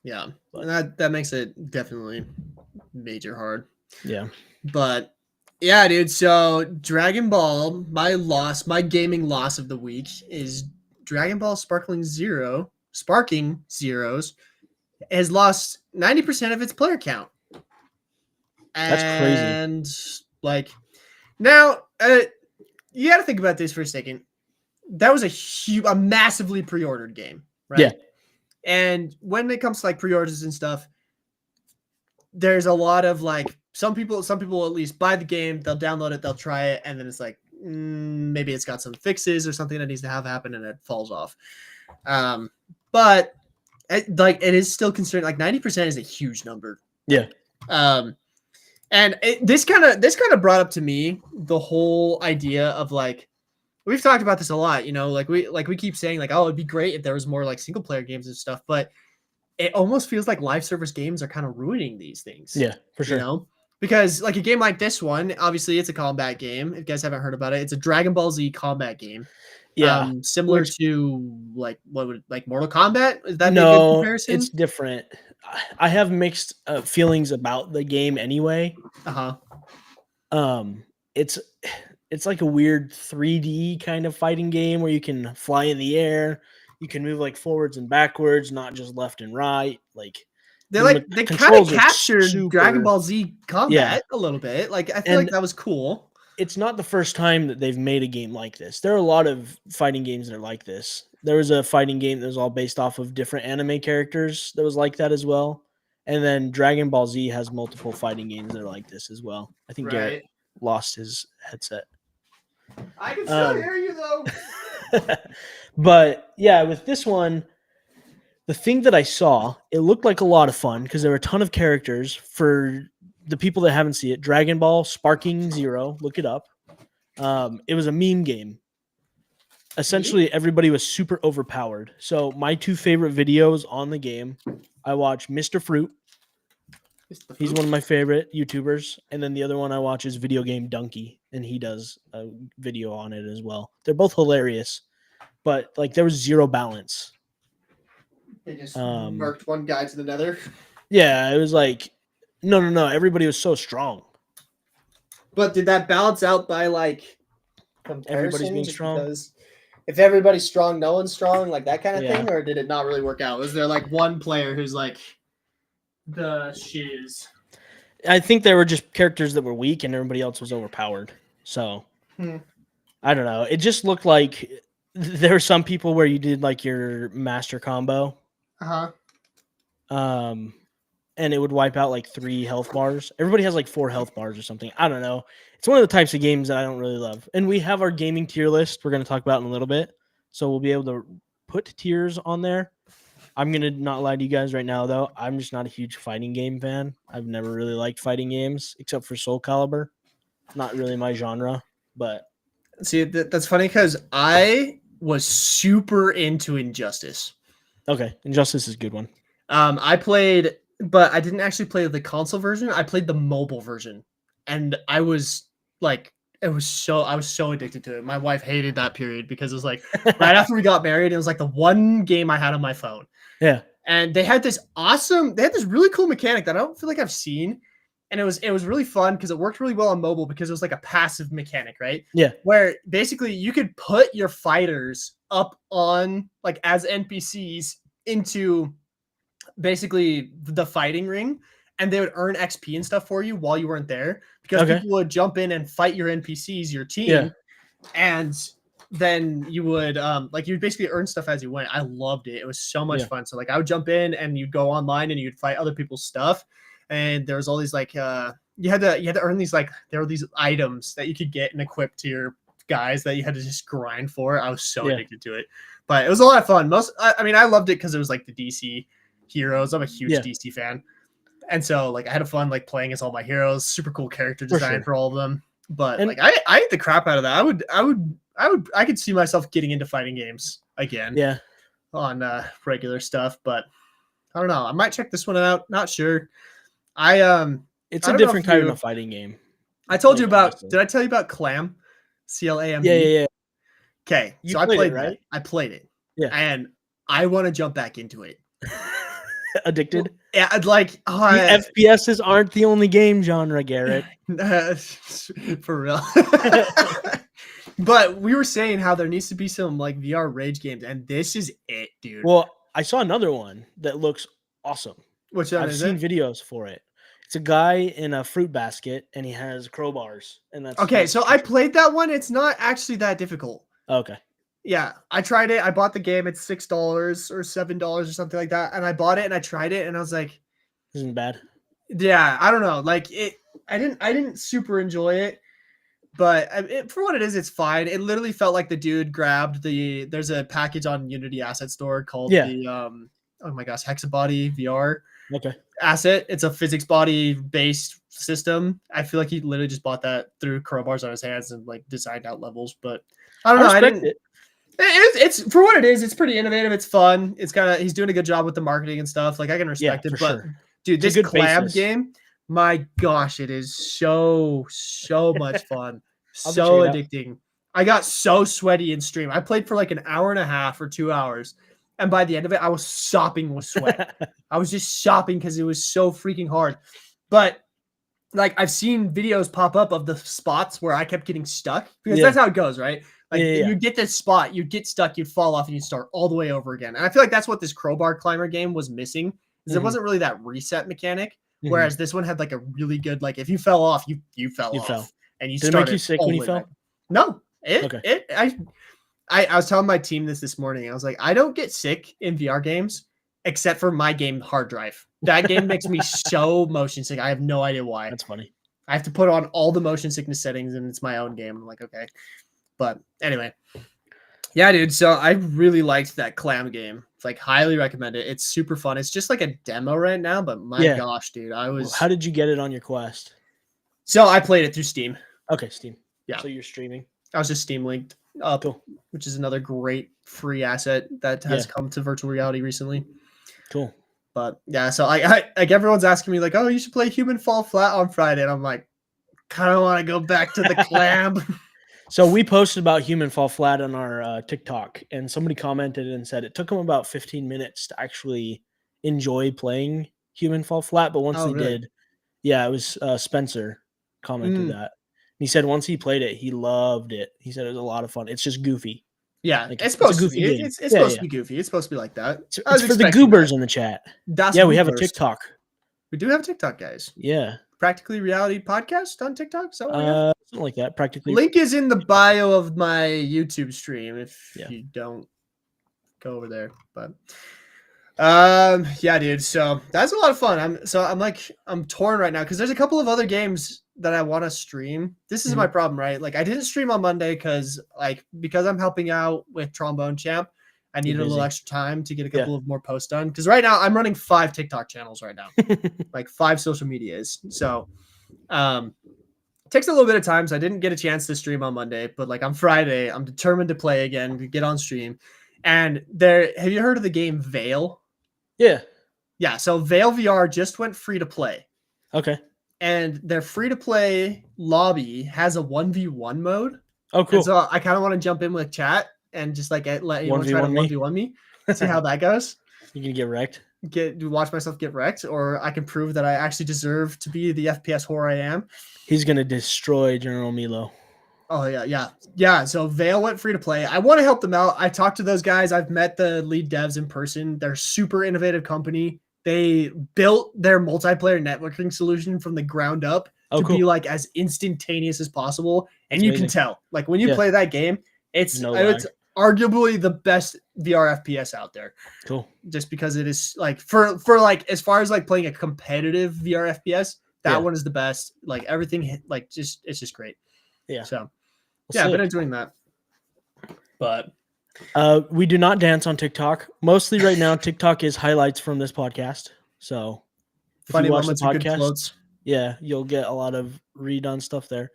Yeah, that makes it definitely major hard. Yeah. But yeah, dude. So Dragon Ball, my gaming loss of the week is Dragon Ball Sparking Zeros has lost 90% of its player count. That's crazy. And like now, you got to think about this for a second. That was a massively pre-ordered game, right? Yeah. And when it comes to like pre-orders and stuff, there's a lot of like some people at least buy the game, they'll download it, they'll try it, and then it's like maybe it's got some fixes or something that needs to have happen, and it falls off. But like it is still considered like 90% is a huge number. Yeah. And this kind of brought up to me the whole idea of like we've talked about this a lot, you know, like we keep saying like, oh, it'd be great if there was more like single player games and stuff, but it almost feels like live service games are kind of ruining these things. Yeah, for sure. You know, because like a game like this one, obviously it's a combat game. If you guys haven't heard about it, it's a Dragon Ball Z combat game. Yeah. Similar to like Mortal Kombat. Is that a good No, comparison? it's different. I have mixed feelings about the game anyway. It's like a weird 3D kind of fighting game where you can fly in the air, you can move like forwards and backwards, not just left and right. Like they the kind of controls are captured super- Dragon Ball Z combat Yeah. a little bit. Like I feel like And- that was cool. It's not the first time that they've made a game like this. There are a lot of fighting games that are like this. There was a fighting game that was all based off of different anime characters that was like that as well. And then Dragon Ball Z has multiple fighting games that are like this as well. I think Garrett lost his headset. I can still hear you though. But yeah, with this one, the thing that I saw, it looked like a lot of fun because there were a ton of characters. For the people that haven't seen it, Dragon Ball Sparking Zero, look it up. It was a meme game. Essentially, everybody was super overpowered. So my two favorite videos on the game, I watch Mr. Fruit. He's one of my favorite YouTubers. And then the other one I watch is Video Game Donkey, and he does a video on it as well. They're both hilarious, but like there was zero balance. They just marked one guy to the nether. Yeah, it was like, no. Everybody was so strong. But did that balance out by like Everybody's being just strong? because if everybody's strong, no one's strong, like that kind of Yeah. thing, or did it not really work out? Was there like one player who's like the shiz? I think there were just characters that were weak and everybody else was overpowered. So I don't know. It just looked like there were some people where you did like your master combo. And it would wipe out like 3 health bars. Everybody has like 4 health bars or something. I don't know. It's one of the types of games that I don't really love. And we have our gaming tier list we're going to talk about in a little bit. So we'll be able to put tiers on there. I'm going to not lie to you guys right now, though. I'm just not a huge fighting game fan. I've never really liked fighting games except for Soul Calibur. Not really my genre, but See, that's funny because I was super into Injustice. okay. Injustice is a good one. I played, but I didn't actually play the console version. I played the mobile version, and I was like, I was so addicted to it. My wife hated that period because it was like right after we got married. It was like the one game I had on my phone. Yeah. And they had this really cool mechanic that I don't feel like I've seen. And it was really fun because it worked really well on mobile because it was like a passive mechanic, right? Yeah. Where basically you could put your fighters up on like as NPCs into basically the fighting ring, and they would earn XP and stuff for you while you weren't there because people would jump in and fight your NPCs, your team, and then you would you'd basically earn stuff as you went. I loved it. It was so much fun. So like I would jump in and you'd go online and you'd fight other people's stuff. And there was all these like you had to earn these, like there were these items that you could get and equip to your guys that you had to just grind for. I was so addicted to it. But it was a lot of fun. I loved it because it was like the DC heroes. I'm a huge DC fan. And so like I had fun like playing as all my heroes, super cool character design for all of them. But like I ate the crap out of that. I could see myself getting into fighting games again. Yeah. On regular stuff, but I don't know. I might check this one out. Not sure. It's a different kind of fighting game. I told you about. Did I tell you about Clam? CLAM. Yeah. Okay, so I played that. I played it. Yeah, and I want to jump back into it. Addicted. Yeah, I'd like FPSs aren't the only game genre, Garrett. For real. But we were saying how there needs to be some like VR rage games, and this is it, dude. Well, I saw another one that looks awesome. Which one I've seen videos for it. It's a guy in a fruit basket, and he has crowbars, and that's okay. So I played that one. It's not actually that difficult. Okay. Yeah, I tried it. I bought the game. It's $6 or $7 or something like that, and I bought it and I tried it, and I was like, "This isn't bad." Yeah, I don't know. Like it, I didn't super enjoy it, but for what it is, it's fine. It literally felt like the dude grabbed there's a package on Unity Asset Store called oh my gosh, Hexabody VR Okay. asset. It's a physics body based system. I feel like he literally just bought that through crowbars on his hands and like designed out levels. But I don't know. I respect didn't. it. It's for what it is. It's pretty innovative. It's fun. It's kind of he's doing a good job with the marketing and stuff. Like I can respect it. for But sure. dude, It's a this good collab basis. game, my gosh, it is so much fun. I'll So check it out. addicting. I got so sweaty in stream. I played for like an hour and a half or 2 hours. And by the end of it, I was sopping with sweat. I was just sopping because it was so freaking hard. But like I've seen videos pop up of the spots where I kept getting stuck because Yeah. that's how it goes, right? Like Yeah. you get this spot, you get stuck, you'd fall off, and you start all the way over again. And I feel like that's what this crowbar climber game was missing, is it Mhm. wasn't really that reset mechanic. Mhm. Whereas this one had like a really good, like if you fell off, you fell You off, fell. and you Did it make started you sick all when the you way fell? back. No, Okay. I was telling my team this morning. I was like, I don't get sick in VR games except for my game hard drive. That game makes me so motion sick. I have no idea why. That's funny. I have to put on all the motion sickness settings, and it's my own game. I'm like, okay. But anyway, yeah, dude. So I really liked that clam game. It's like highly recommend it. It's super fun. It's just like a demo right now, but my Yeah. gosh, dude, How did you get it on your Quest? So I played it through Steam. Okay, Steam. Yeah. So you're streaming. I was just Steam linked up, Cool. which is another great free asset that has come to virtual reality recently. Cool. But yeah, so I like everyone's asking me like, oh, you should play Human Fall Flat on Friday, and I'm like, kind of want to go back to the clam. So we posted about Human Fall Flat on our TikTok, and somebody commented and said it took them about 15 minutes to actually enjoy playing Human Fall Flat, but once Oh, they really? did, yeah, it was Spencer commented Mm. that. He said once he played it, he loved it. He said it was a lot of fun. It's just goofy. Yeah, Like, it's it's a supposed to goofy be. game. It's Yeah, supposed yeah. to be goofy. It's supposed to be like that. It's I was for the expecting goobers that. in the chat. Das Yeah, we have a Goobers. TikTok. We do have a TikTok, guys. Yeah. Practically Reality Podcast on TikTok. So yeah. Something like that. Practically. Link is in the bio of my YouTube stream if Yeah. you don't go over there. But yeah, dude. So that's a lot of fun. I'm torn right now because there's a couple of other games that I want to stream. This is my problem, right? Like I didn't stream on Monday because I'm helping out with Trombone Champ. I needed a little busy. extra time to get a couple of more posts done because right now I'm running 5 TikTok channels right now, like 5 social medias. So it takes a little bit of time. So I didn't get a chance to stream on Monday, but like on Friday, I'm determined to play again, to get on stream. And have you heard of the game Veil? Yeah. Yeah. So Veil VR just went free to play. Okay. And their free to play lobby has a 1v1 mode. Oh, cool. And so I kind of want to jump in with chat and just like let anyone try to 1v1 me, see how that goes. You can get wrecked. Watch myself get wrecked, or I can prove that I actually deserve to be the FPS whore I am. He's gonna destroy General Milo. Oh yeah. So Veil went free to play. I want to help them out. I talked to those guys. I've met the lead devs in person. They're super innovative company. They built their multiplayer networking solution from the ground up to be like as instantaneous as possible. And you can tell, like when you play that game, it's arguably the best VR FPS out there. Cool. Just because it is like for like as far as like playing a competitive VR FPS, that one is the best. Like everything, like it's just great. Yeah. So I've been enjoying that. But we do not dance on TikTok. Mostly right now, TikTok is highlights from this podcast. So if funny moments, good floats. Yeah, you'll get a lot of redone stuff there.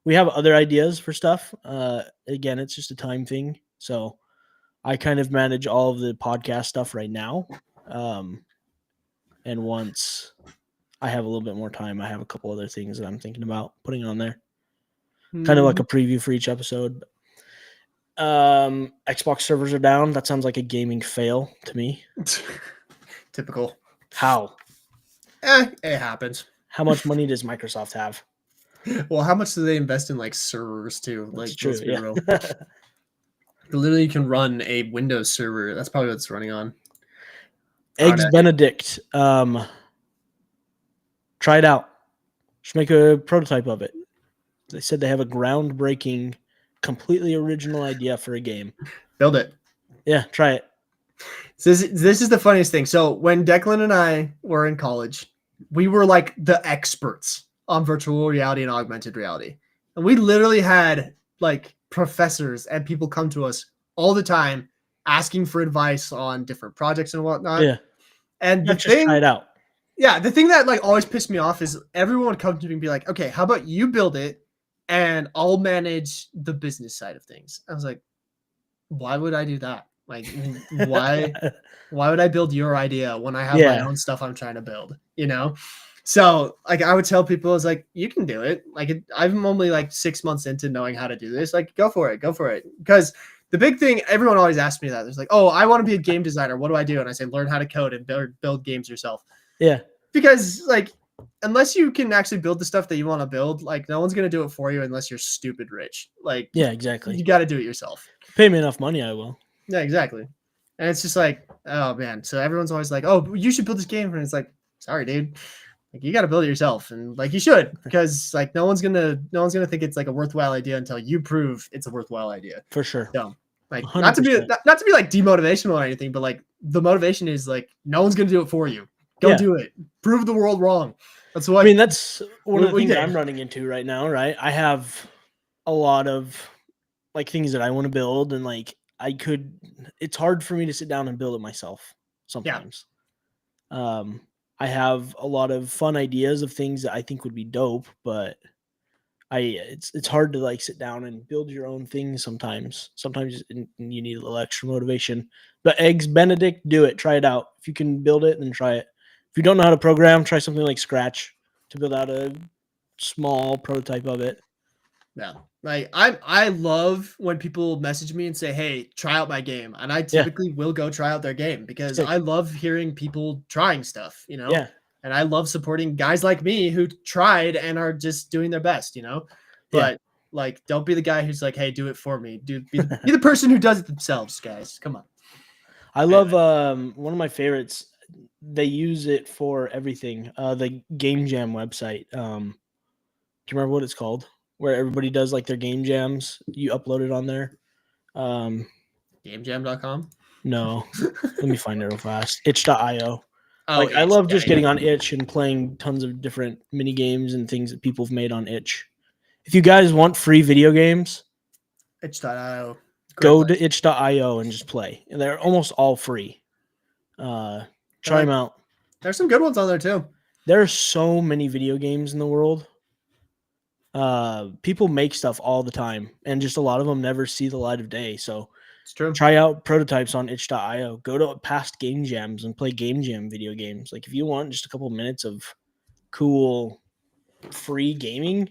We have other ideas for stuff. Again, it's just a time thing. So I kind of manage all of the podcast stuff right now. And once I have a little bit more time, I have a couple other things that I'm thinking about putting on there. Kind of like a preview for each episode. Xbox servers are down. That sounds like a gaming fail to me. Typical. How? It happens. How much money does Microsoft have? Well, how much do they invest in like servers too? Like, That's true, let's be real. Literally, you can run a Windows server. That's probably what it's running on. Eggs Benedict. Try it out. Just make a prototype of it. They said they have a groundbreaking, completely original idea for a game. Build it. Yeah, try it. So this is the funniest thing. So when Declan and I were in college, we were like the experts on virtual reality and augmented reality. And we literally had like professors and people come to us all the time asking for advice on different projects and whatnot. Yeah. And the Not just try thing, it out. yeah, the thing that like always pissed me off is everyone would come to me and be like, okay, how about you build it and I'll manage the business side of things. I was like, why would I do that? Like, why would I build your idea when I have my Yeah, own stuff I'm trying to build, you know? So like I would tell people, I was like, you can do it. Like I'm only like 6 months into knowing how to do this. Like, go for it. Because the big thing, everyone always asks me that. There's like, oh, I want to be a game designer. What do I do? And I say, learn how to code and build games yourself. yeah, Because like unless you can actually build the stuff that you want to build, like no one's gonna do it for you unless you're stupid rich. Like yeah, exactly. you got to do it yourself. Pay me enough money, I will. Yeah, exactly. And it's just like, oh man. So everyone's always like, oh, you should build this game, and it's like, sorry, dude. Like you got to build it yourself, and like you should, because like no one's gonna think it's like a worthwhile idea until you prove it's a worthwhile idea. For sure. So like 100%. not to be like demotivational or anything, but like the motivation is like no one's gonna do it for you. Go Yeah. do it. Prove the world wrong. That's what I mean, that's one of the we things that did. I'm running into right now, right? I have a lot of like things that I want to build, and like it's hard for me to sit down and build it myself sometimes. I have a lot of fun ideas of things that I think would be dope, but it's hard to like sit down and build your own things sometimes. Sometimes you need a little extra motivation. But Eggs Benedict, do it. Try it out. If you can build it, then try it. If you don't know how to program, try something like Scratch to build out a small prototype of it. Yeah. Like I love when people message me and say, "Hey, try out my game." And I typically will go try out their game because Sick. I love hearing people trying stuff, you know? Yeah. And I love supporting guys like me who tried and are just doing their best, you know? Yeah. But like don't be the guy who's like, "Hey, do it for me." Dude, be the person who does it themselves, guys. Come on. I love one of my favorites. They use it for everything. The Game Jam website. Do you remember what it's called? Where everybody does like their game jams. You upload it on there. Gamejam.com. No, let me find it real fast. Itch.io. Oh, Like I Itch. love Yeah, just yeah. getting on Itch and playing tons of different mini games and things that people have made on Itch. If you guys want free video games, Itch.io. go to itch.io and just play. And they're almost all free. Try them out. There's some good ones on there too. There are so many video games in the world. People make stuff all the time, and just a lot of them never see the light of day. So It's true. try out prototypes on itch.io. Go to past game jams and play game jam video games. Like if you want just a couple minutes of cool free gaming,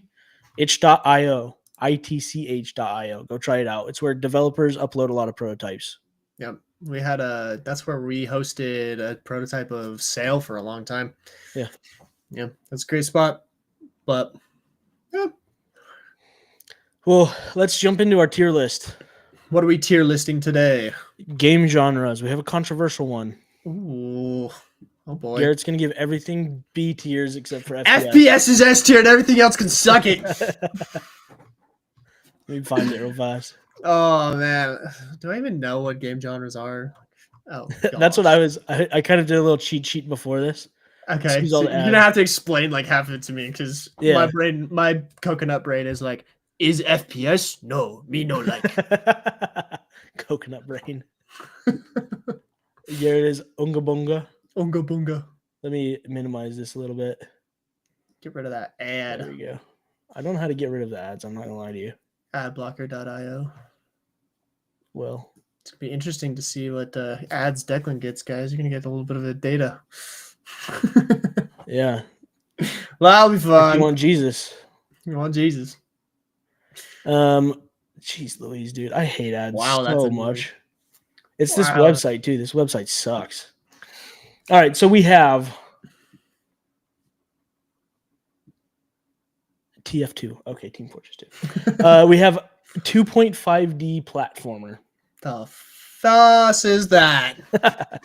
itch.io, itch.io. Go try it out. It's where developers upload a lot of prototypes. Yep. We had that's where we hosted a prototype of Sail for a long time. Yeah. Yeah. That's a great spot. But yeah. Well, let's jump into our tier list. What are we tier listing today? Game genres. We have a controversial one. Ooh. Oh boy. Garrett's going to give everything B tiers except for FPS. FPS is S tier and everything else can suck it. Let me find it real fast. Oh man. Do I even know what game genres are? Oh, that's what I kind of did a little cheat sheet before this. Okay. So you're going to have to explain like half of it to me because my coconut brain is like, is FPS? No, me no like. Coconut brain. Here it is, Unga Bunga. Unga Bunga. Let me minimize this a little bit. Get rid of that ad. There we go. I don't know how to get rid of the ads. I'm not going to lie to you. Adblocker.io. Well, it's going to be interesting to see what ads Declan gets, guys. You're going to get a little bit of the data. Yeah. Well, that'll be fun. You want Jesus. You want Jesus. Jeez Louise, dude. I hate ads so much. It's this website, too. This website sucks. All right, so we have TF2. Okay, Team Fortress 2. We have 2.5D platformer. The fuss is that?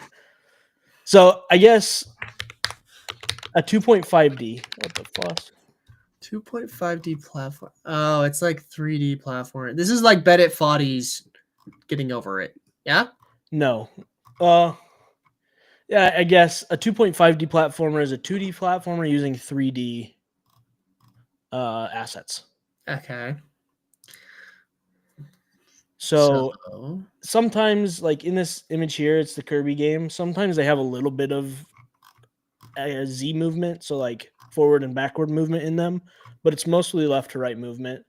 So I guess a 2.5D. What the fuss? 2.5D platform. Oh, it's like 3D platform. This is like Bet It Foddy's getting over it. Yeah? No. Yeah, I guess a 2.5D platformer is a 2D platformer using 3D assets. Okay. So sometimes, like in this image here, it's the Kirby game. Sometimes they have a little bit of a Z movement, so like forward and backward movement in them, but it's mostly left to right movement.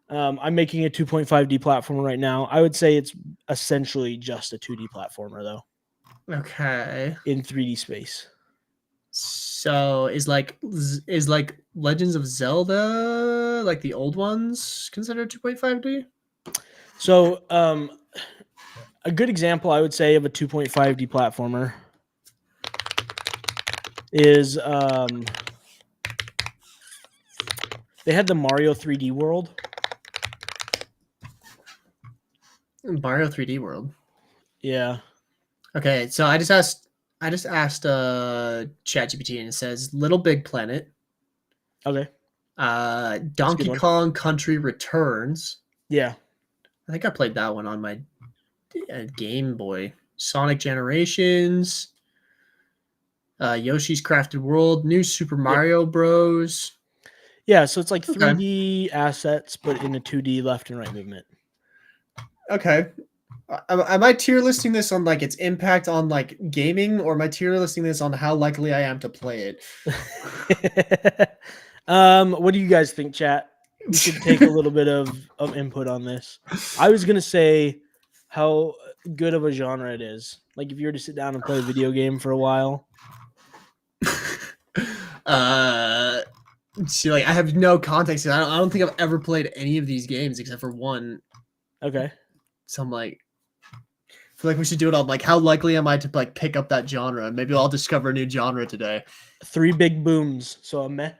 I'm making a 2.5D platformer right now. I would say it's essentially just a 2D platformer though, Okay. in 3D space. So is like Legends of Zelda, like the old ones, considered 2.5D? So a good example I would say of a 2.5D platformer is they had the Mario 3D World. Mario 3D World. Yeah. Okay, so I just asked ChatGPT and it says Little Big Planet, Okay. Donkey one. Kong Country Returns. Yeah. I think I played that one on my Game Boy. Sonic Generations, Yoshi's Crafted World, New Super Mario Bros. Yeah, so it's like Okay. 3D assets, but in a 2D left and right movement. Okay. Am I tier listing this on like its impact on like gaming, or am I tier listing this on how likely I am to play it? What do you guys think, chat? We should take a little bit of input on this. I was gonna say how good of a genre it is. Like if you were to sit down and play a video game for a while. See, like I have no context. I don't think I've ever played any of these games except for one. Okay. So I'm like, I feel like we should do it on like how likely am I to like pick up that genre? Maybe I'll discover a new genre today. 3 big booms. So a meh.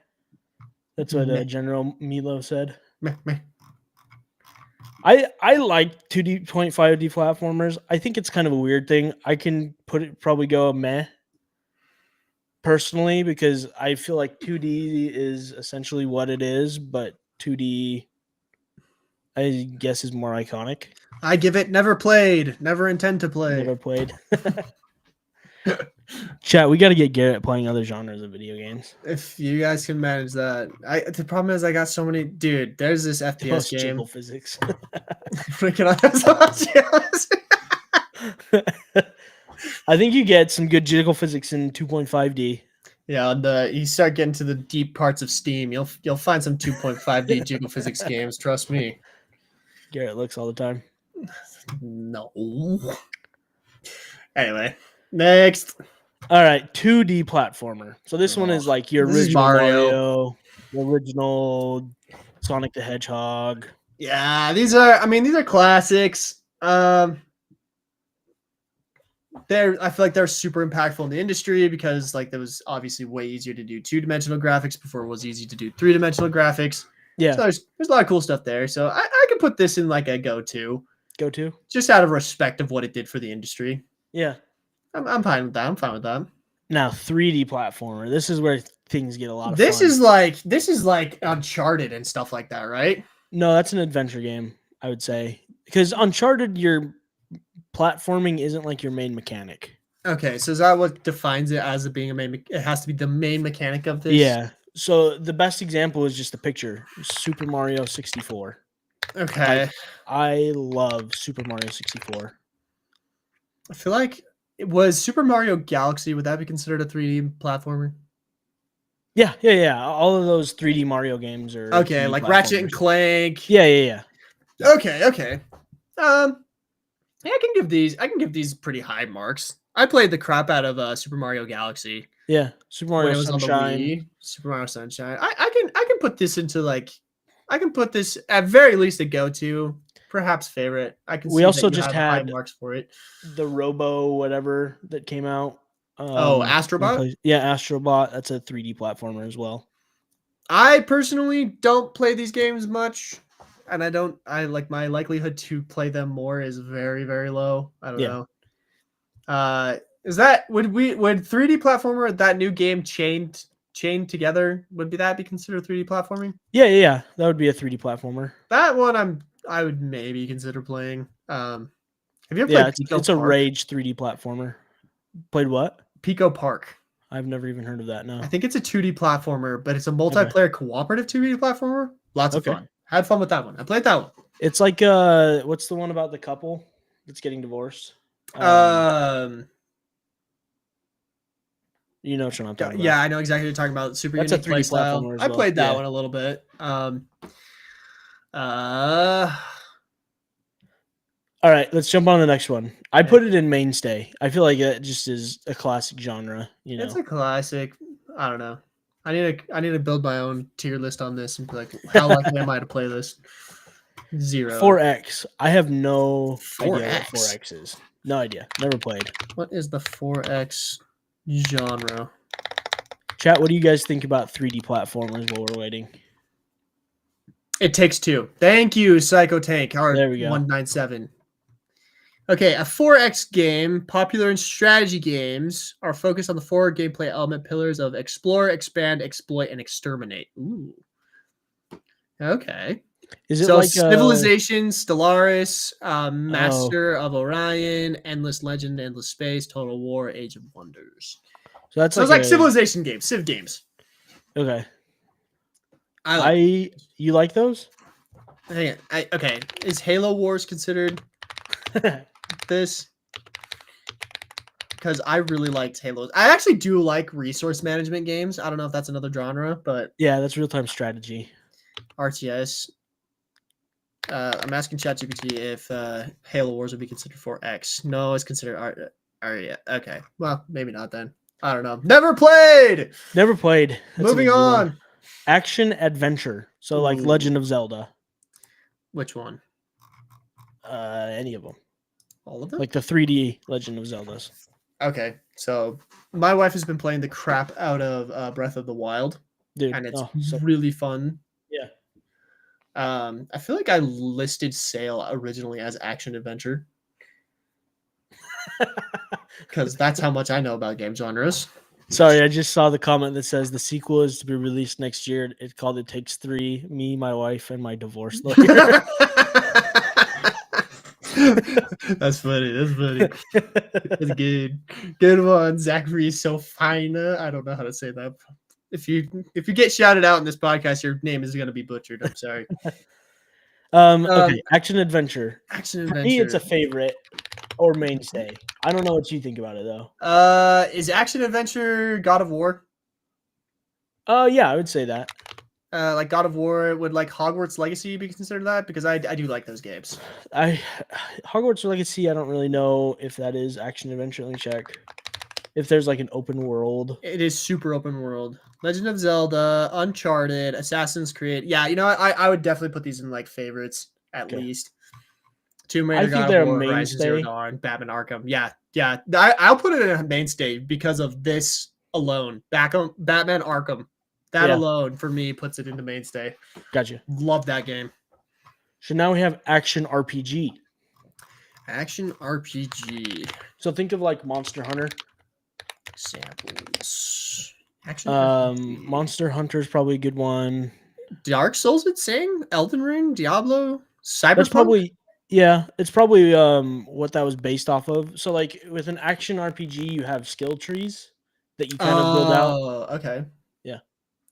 That's what Meh. General Milo said. Meh, meh. I like 2D.5D platformers. I think it's kind of a weird thing. I can probably go a meh personally because I feel like 2D is essentially what it is, but 2D I guess is more iconic. I give it never played, never intend to play. Never played. Chat, we got to get Garrett playing other genres of video games. If you guys can manage that. The problem is I got so many. Dude, there's this FPS game. Jiggle physics. I think you get some good jiggle physics in 2.5D. Yeah, and you start getting to the deep parts of Steam, you'll find some 2.5D jiggle physics games. Trust me. Garrett looks all the time. No. Anyway, next. All right, 2D platformer. So this one is like your original Mario, the original Sonic the Hedgehog. Yeah, these are classics. I feel like they're super impactful in the industry because like there was obviously way easier to do 2-dimensional graphics before it was easy to do 3-dimensional graphics. Yeah. So there's a lot of cool stuff there. So I can put this in like a go-to. Go-to? Just out of respect of what it did for the industry. Yeah. I'm fine with that. I'm fine with that. Now 3D platformer. This is where things get a lot of This fun. This is like Uncharted and stuff like that, right? No, that's an adventure game, I would say. Because Uncharted, your platforming isn't like your main mechanic. Okay, so is that what defines it as being a main? It has to be the main mechanic of this. Yeah. So the best example is just a picture: Super Mario 64. Okay. Like, I love Super Mario 64. I feel like it was Super Mario Galaxy. Would that be considered a 3D platformer? Yeah. All of those 3D Mario games are okay, 3D like Ratchet and platformers. Clank. Yeah. Okay. Yeah, I can give these pretty high marks. I played the crap out of Super Mario Galaxy. Yeah, Super Mario Sunshine. Super Mario Sunshine. I can put this into like, I can put this at very least a go-to, perhaps favorite. I can. We also just high had marks for it. The Robo whatever that came out. Astrobot. Yeah, Astrobot. That's a 3D platformer as well. I personally don't play these games much, and I like my likelihood to play them more is very, very low. I don't know. Is that would 3D platformer, that new game chained together, would that be considered 3D platforming? Yeah. That would be a 3D platformer. That one I would maybe consider playing. Have you ever played Pico Park? A Rage 3D platformer. Played what? Pico Park. I've never even heard of that. No. I think it's a 2D platformer, but it's a multiplayer cooperative 2D platformer. Lots of fun. Had fun with that one. I played that one. It's like what's the one about the couple that's getting divorced? You know what I'm talking about. Yeah, I know exactly what you're talking about. Super That's a unique 3D playstyle. platformer as I well. played that Yeah. one a little bit. Uh, All right, let's jump on the next one. I Okay. put it in mainstay. I feel like that just is a classic genre. You know. It's a classic. I don't know. I need to build my own tier list on this and be like, how likely am I to play this? 0. 4X. I have no idea what 4X. 4X is. No idea. Never played. What is the 4X genre? Chat, what do you guys think about 3D platformers while we're waiting? It Takes Two. Thank you, Psycho Tank. There we go. 197. Okay, a 4X game, popular in strategy games, are focused on the four gameplay element pillars of explore, expand, exploit, and exterminate. Ooh. Okay. Is it So like Civilization, Stellaris, Master of Orion, Endless Legend, Endless Space, Total War, Age of Wonders. so that's So it's like Civilization games, Civ games. Okay. I you like those? hang on. Okay. Is Halo Wars considered this? Because I really liked Halo. I actually do like resource management games. I don't know if that's another genre, but Yeah, that's real-time strategy. RTS. I'm asking ChatGPT if Halo Wars would be considered 4X. No, it's considered yeah. Okay. Well, maybe not then. I don't know. Never played. Never played. That's Moving an easy one. on. Action adventure. So like Ooh. Legend of Zelda. Which one? Any of them. All of them? Like the 3D Legend of Zeldas. Okay. So my wife has been playing the crap out of Breath of the Wild. Dude, And it's so really fun. yeah. I feel like I listed Sail originally as action adventure because that's how much I know about game genres. Sorry, I just saw the comment that says the sequel is to be released next year. It's called It Takes Three. Me, my wife, and my divorce lawyer. That's funny. That's funny. That's good. Good one. Zachary's so fine. I don't know how to say that. If you get shouted out in this podcast, your name is gonna be butchered. I'm sorry. Okay, action adventure. Action For adventure. me, it's a favorite or mainstay. I don't know what you think about it though. Is action adventure God of War? Yeah, I would say that. Like God of War, would like Hogwarts Legacy be considered that? Because I do like those games. Hogwarts Legacy, I don't really know if that is action adventure. Let me check. If there's like an open world. It is super open world. Legend of Zelda, Uncharted, Assassin's Creed. Yeah, you know, I would definitely put these in like favorites at least. Tomb Raider, I think God they're of War, a Horizon Zero mainstay. Dawn, Batman Arkham. Yeah. I'll put it in a mainstay because of this alone. Batman Arkham. That alone for me puts it into mainstay. Gotcha. Love that game. So now we have action RPG. Action RPG. So think of like Monster Hunter. Samples. Action RPG. Monster Hunter is probably a good one. Dark Souls, it's saying? Elden Ring, Diablo, Cyberpunk. That's probably it's probably what that was based off of. So like with an action RPG, you have skill trees that you kind of build out. Oh, okay. Yeah.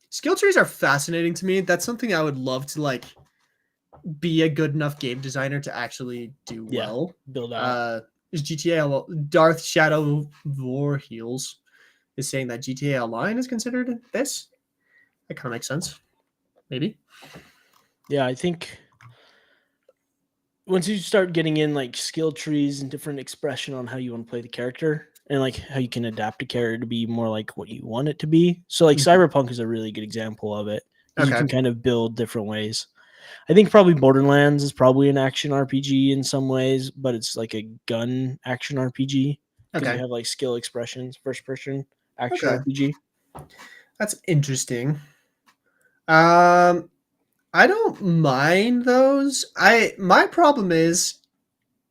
Skill trees are fascinating to me. That's something I would love to like be a good enough game designer to actually do well. Build out. Is GTA Darth Shadow Warheels is saying that GTA Online is considered this? That kind of makes sense. Maybe. Yeah, I think once you start getting in like skill trees and different expression on how you want to play the character and like how you can adapt a character to be more like what you want it to be. So like Cyberpunk is a really good example of it. You can kind of build different ways. I think probably Borderlands is probably an action RPG in some ways, but it's like a gun action RPG. Because you have like skill expressions, first person action RPG. That's interesting. I don't mind those. My problem is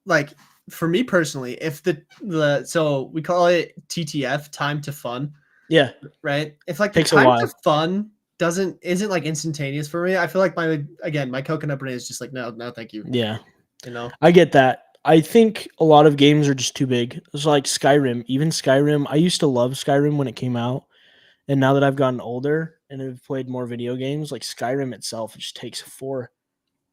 like for me personally, if the so we call it TTF, time to fun. Yeah. Right? If like the Takes a time while. to fun isn't like instantaneous for me, I feel like my coconut brain is just like no, thank you. Yeah. You know? I get that. I think a lot of games are just too big. It's like Skyrim. Even Skyrim, I used to love Skyrim when it came out. And now that I've gotten older and have played more video games, like Skyrim itself just takes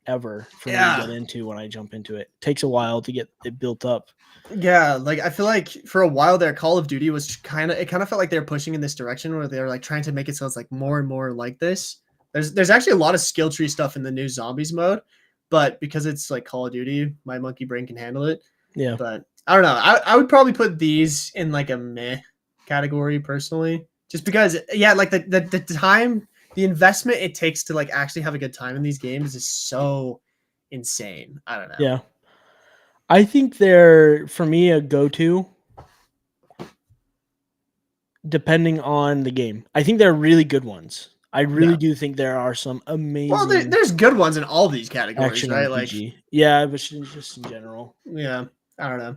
ever for me Yeah. to get into when I jump into it. Takes a while to get it built up. Yeah, like I feel like for a while there, Call of Duty was kind of felt like they were pushing in this direction where they're like trying to make it so it's like more and more like this. There's actually a lot of skill tree stuff in the new zombies mode, but because it's like Call of Duty, my monkey brain can handle it. Yeah. But I don't know. I would probably put these in like a meh category personally, just because like the time, the investment it takes to like actually have a good time in these games is so insane. I don't know. Yeah. I think they're, for me, a go-to depending on the game. I think they're really good ones. I really do think there are some amazing Well, there's good ones in all these categories, action right? RPG. Like, Yeah, but just in general. yeah, I don't know.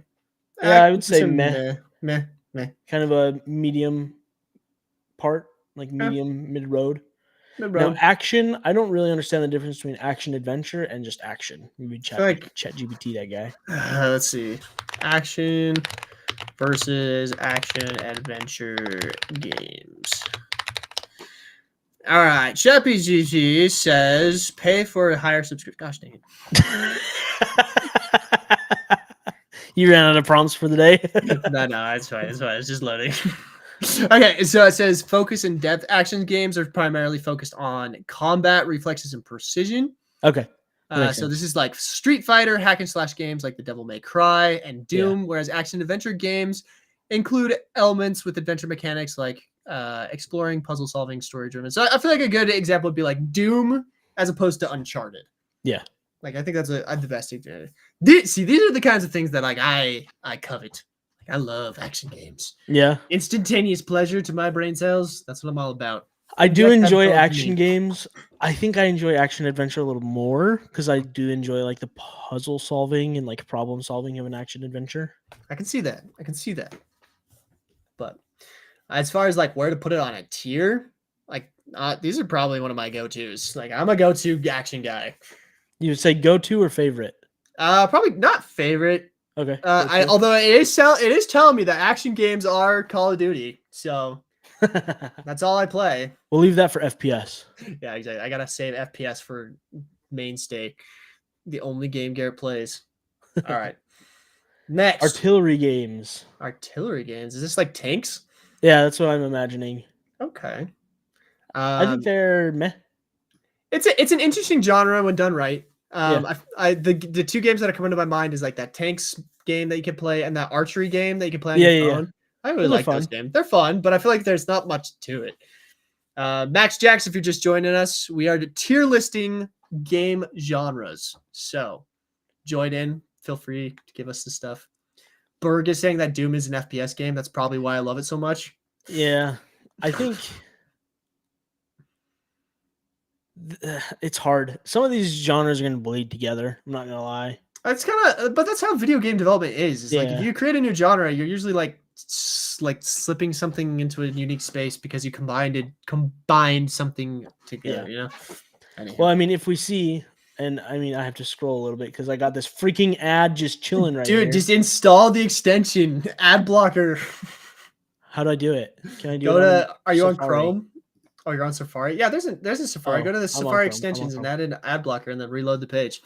Yeah, I would Just say a meh. meh. Kind of a medium part, like medium mid-road. Mid Now, road. action, I don't really understand the difference between action adventure and just action. Maybe chat like- GPT that guy. Let's see, action versus action adventure games. All right, ChatGPT says pay for a higher subscription. Gosh dang it! You ran out of prompts for the day. No, it's fine. It's just loading. Okay, so it says focus and depth action games are primarily focused on combat, reflexes, and precision. Okay. So this is like Street Fighter, hack and slash games like the Devil May Cry and Doom, whereas action adventure games include elements with adventure mechanics like exploring, puzzle solving, story driven. So I feel like a good example would be like Doom as opposed to Uncharted. Yeah. Like I think that's the best example. See, these are the kinds of things that like I covet. Like I love action games. Yeah. Instantaneous pleasure to my brain cells. That's what I'm all about. I do Inject that enjoy dopamine. action games. I think I enjoy action adventure a little more because I do enjoy like the puzzle solving and like problem solving of an action adventure. I can see that. But as far as like where to put it on a tier, like these are probably one of my go-tos. Like I'm a go-to action guy. You would say go-to or favorite? Probably not favorite. Okay. Although it is telling me that action games are Call of Duty. So that's all I play. We'll leave that for FPS. Yeah, exactly. I gotta save FPS for mainstay. The only game Garrett plays. All right. Next. Artillery games. Artillery games. Is this like tanks? Yeah, that's what I'm imagining. Okay. I think they're meh. It's an interesting genre when done right. Yeah. The two games that are coming to my mind is like that tanks game that you can play and that archery game that you can play on Yeah, your yeah, phone. I really Those are like fun. those games. They're fun, but I feel like there's not much to it. Max Jax, if you're just joining us, we are tier listing game genres. So join in. Feel free to give us the stuff. Berg is saying that Doom is an FPS game. That's probably why I love it so much. Yeah, I think it's hard. Some of these genres are going to bleed together. I'm not going to lie. That's but that's how video game development is. It's like if Yeah. you create a new genre, you're usually like slipping something into a unique space because you combined something together. Yeah. You know. Anyhow. Well, I mean, if we see, and I mean, I have to scroll a little bit because I got this freaking ad just chilling right Dude, here. just install the extension ad blocker. How do I do it? Can I do Go it? to. Are you on Safari? Chrome? Oh, you're on Safari. Yeah, there's a Safari. Oh, Go to the I'm on Safari Chrome. extensions I'm and on add an ad blocker and then reload the page.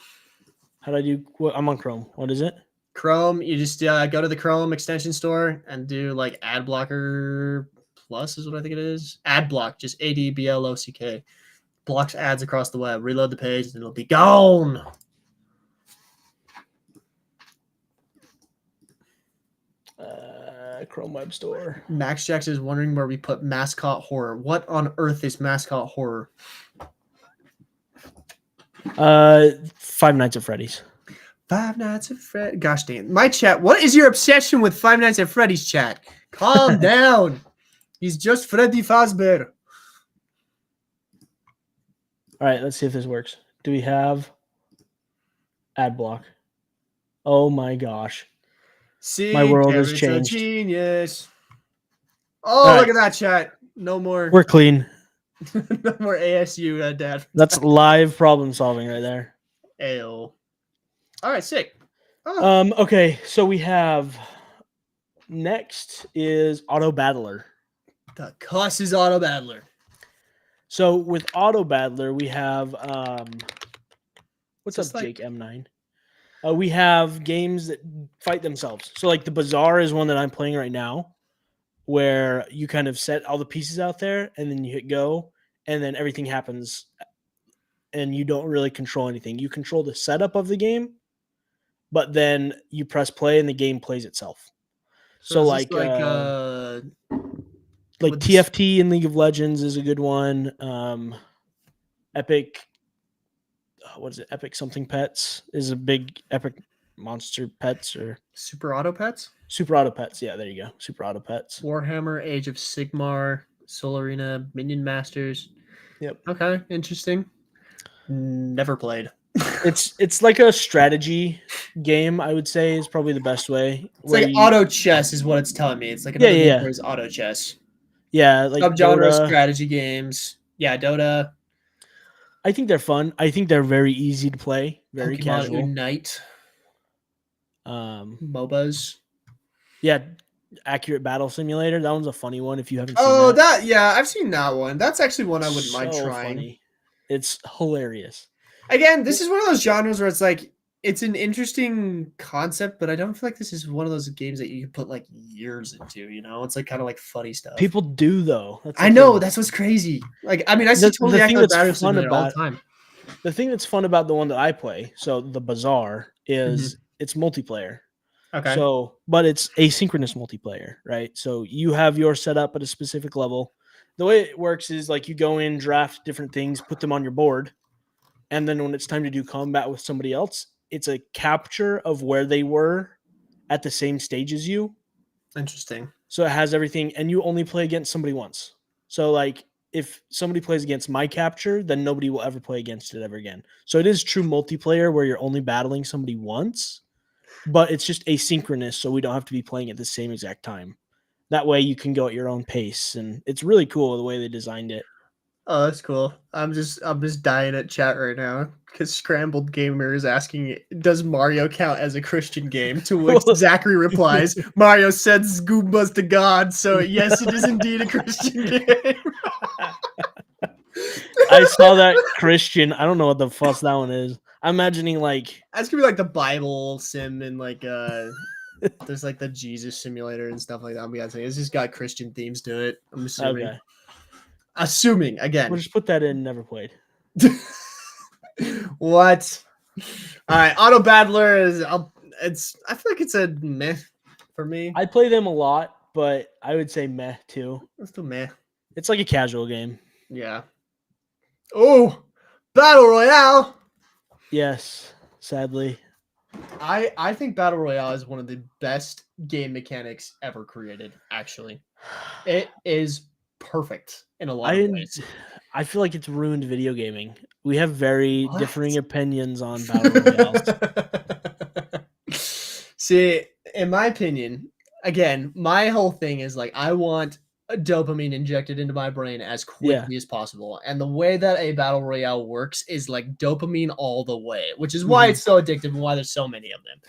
How do I do? I'm on Chrome. What is it? Chrome, you just go to the Chrome extension store and do like ad blocker plus is what I think it is. Ad block, just ADBLOCK. Blocks ads across the web. Reload the page and it'll be gone. Chrome Web Store. Max Jackson is wondering where we put mascot horror. What on earth is mascot horror? Five Nights at Freddy's. Five Nights at Freddy's. Gosh dang it. My chat. What is your obsession with Five Nights at Freddy's chat? Calm down. He's just Freddy Fazbear. All right, let's see if this works. Do we have ad block? Oh my gosh. See, My world has Garrett's changed. A genius. Oh, All look right. at that chat. No more. We're clean. No more ASU, Dad. That's live problem solving right there. Ayo. All right, sick. Oh, Okay, so we have next is Auto Battler. the cuss is Auto Battler. So with Auto Battler, we have What's Just up, like Jake M9? We have games that fight themselves. So like the Bazaar is one that I'm playing right now, where you kind of set all the pieces out there and then you hit go, and then everything happens, and you don't really control anything. You control the setup of the game, but then you press play and the game plays itself. so So is this like with this TFT in League of Legends is a good one. Epic, what is it? Epic something pets is a big Epic monster pets or Super Auto Pets? Super Auto Pets. Yeah, there you go. Super Auto Pets. Warhammer, Age of Sigmar, Soul Arena, Minion Masters. Yep. Okay, interesting. Never played. It's like a strategy game, I would say, is probably the best way. It's like auto chess is what it's telling me. It's like Yeah, another yeah, name yeah. for his auto chess. Yeah, like Subgenre Dota. strategy games. Yeah, Dota, I think they're fun. I think they're very easy to play, very Pokemon casual. Unite, MOBAs. Yeah, Accurate Battle Simulator. That one's a funny one if you haven't seen Oh, that. yeah, I've seen that one. That's actually one I wouldn't mind So trying. funny. It's hilarious. Again, this is one of those genres where it's like it's an interesting concept, but I don't feel like this is one of those games that you can put like years into. You know, it's like kind of like funny stuff. People do though. That's the I know thing. that's what's crazy. Like, I mean, I see The totally thing accurate that's battle fun simulator all the about time. the thing that's fun about the one that I play, so the Bazaar, is it's multiplayer. Okay. So, but it's asynchronous multiplayer, right? So you have your setup at a specific level. The way it works is like you go in, draft different things, put them on your board, and then when it's time to do combat with somebody else, it's a capture of where they were at the same stage as you. Interesting. So it has everything, and you only play against somebody once. So like if somebody plays against my capture, then nobody will ever play against it ever again. So it is true multiplayer where you're only battling somebody once, but it's just asynchronous, so we don't have to be playing at the same exact time. That way you can go at your own pace, and it's really cool the way they designed it. Oh, that's cool. I'm just dying at chat right now because Scrambled Gamer is asking, does Mario count as a Christian game? To which Zachary replies, Mario sends Goombas to God, so yes, it is indeed a Christian game. I saw that Christian. I don't know what the fuss that one is. I'm imagining like That's gonna be like the Bible sim and like there's like the Jesus simulator and stuff like that. I'm guessing it's just got Christian themes to it. I'm assuming. okay. Assuming again. We'll just put that in. Never played. What? All right, Auto Battler is. I feel like it's a meh for me. I play them a lot, but I would say meh too. It's still meh. It's like a casual game. Yeah. Oh, Battle Royale. Yes, sadly. I think Battle Royale is one of the best game mechanics ever created. Actually, it is perfect in a lot of ways. I feel like it's ruined video gaming. We have very What? differing opinions on Battle Royales. See, in my opinion, again, my whole thing is like I want a dopamine injected into my brain as quickly as possible. And the way that a battle royale works is like dopamine all the way, which is why it's so addictive and why there's so many of them.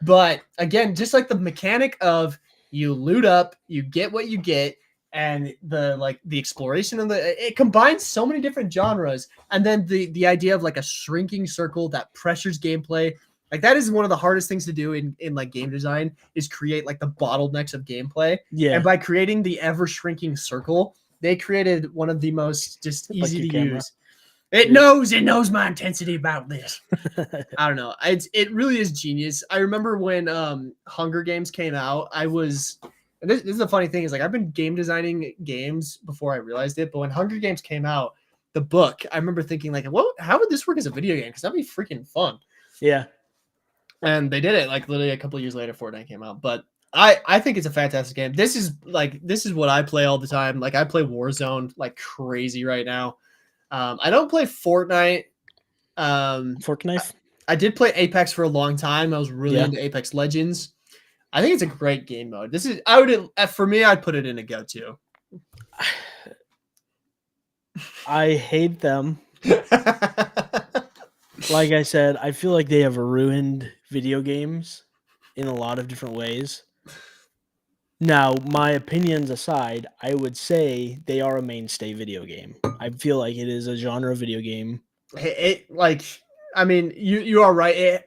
But again, just like the mechanic of you loot up, you get what you get, and the exploration of it combines so many different genres. And then the idea of like a shrinking circle that pressures gameplay. Like that is one of the hardest things to do in like game design is create like the bottlenecks of gameplay. Yeah. And by creating the ever shrinking circle, they created one of the most just easy to use. It knows my intensity about this. I don't know. It really is genius. I remember when Hunger Games came out, this is the funny thing is like I've been game designing games before I realized it, but when Hunger Games came out, the book, I remember thinking like, how would this work as a video game? Because that'd be freaking fun. Yeah. And they did it like literally a couple of years later. Fortnite came out, but I think it's a fantastic game. This is what I play all the time. Like I play Warzone like crazy right now. I don't play Fortnite. Fortnite. I did play Apex for a long time. I was really into Apex Legends. I think it's a great game mode. For me, I'd put it in a go-to. I hate them. Like I said, I feel like they have ruined video games in a lot of different ways. Now, my opinions aside, I would say they are a mainstay video game. I feel like it is a genre video game. I mean, you are right.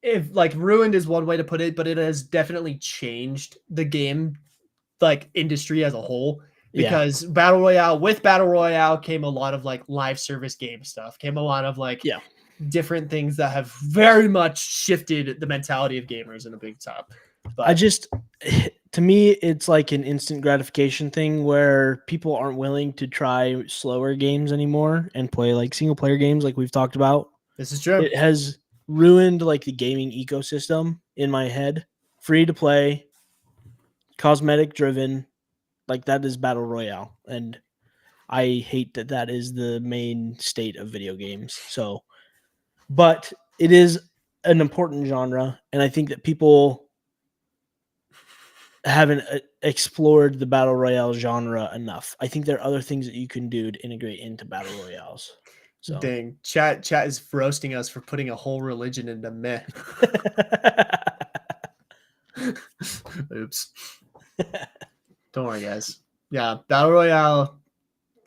If like ruined is one way to put it, but it has definitely changed the game like industry as a whole. Yeah. Because with battle royale came a lot of like live service game stuff, came a lot of like Yeah. different things that have very much shifted the mentality of gamers in a big time. But To me, it's like an instant gratification thing where people aren't willing to try slower games anymore and play like single player games like we've talked about. this is true. It has ruined like the gaming ecosystem in my head. Free to play, cosmetic driven, like that is battle royale, and I hate that that is the main state of video games. So, but it is an important genre, and I think that people haven't explored the battle royale genre enough. I think there are other things that you can do to integrate into battle royales. So, Dang, chat is roasting us for putting a whole religion into meh. Oops. Don't worry, guys. Yeah, battle royale,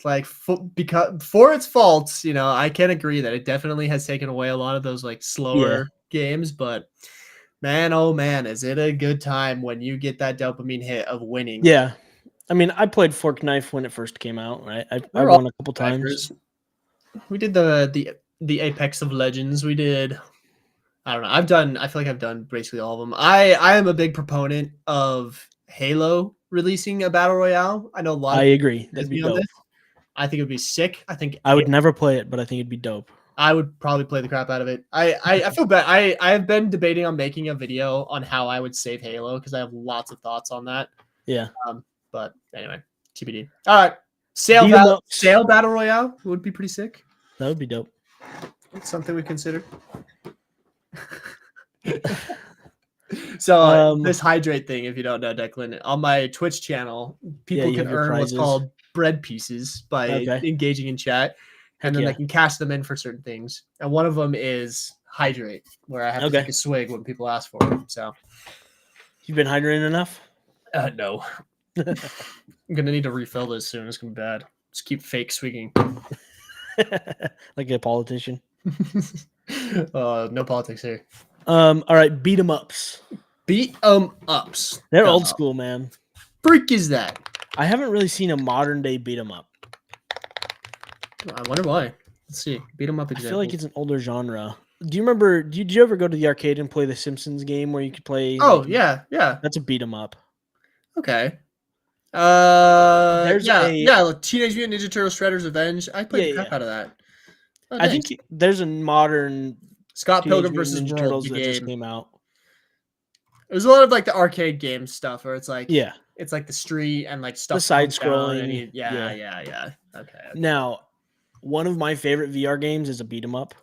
like because for its faults, I can agree that it definitely has taken away a lot of those like slower games. But man, oh man, is it a good time when you get that dopamine hit of winning? yeah. I mean, I played Fork Knife when it first came out, right? I We're won all a couple times. We did the Apex of Legends. We did. I don't know. I feel like I've done basically all of them. I am a big proponent of Halo releasing a battle royale. I know a lot I of agree. has That'd be me on dope. this. I think it would be sick. I think I would never play it, but I think it'd be dope. I would probably play the crap out of it. I feel bad. I have been debating on making a video on how I would save Halo because I have lots of thoughts on that. Yeah. But anyway, TBD. All right, Sail Battle Royale would be pretty sick. That would be dope. It's something we consider. So this hydrate thing, if you don't know, Declan, on my Twitch channel, people can earn what's called bread pieces by engaging in chat, and then they can cash them in for certain things. And one of them is hydrate, where I have to take a swig when people ask for it. So you've been hydrating enough? No. I'm gonna need to refill this soon. It's gonna be bad. Just keep fake swigging. Like a politician. No politics here. All right, beat 'em ups. Beat 'em ups. They're old school, man. Freak is that? I haven't really seen a modern day beat 'em up. I wonder why. Let's see. Beat 'em up example. I feel like it's an older genre. Do you remember? Did you ever go to the arcade and play the Simpsons game where you could play? Oh yeah. That's a beat 'em up. Okay. There's Teenage Mutant Ninja Turtles Shredder's Revenge. I played the crap out of that. Oh, I think there's a modern Scott Pilgrim versus Ninja World Turtles that game. just came out. It was a lot of like the arcade game stuff where it's like it's like the street and like stuff. The side scrolling. Yeah. Okay. Now, one of my favorite VR games is a beat 'em up.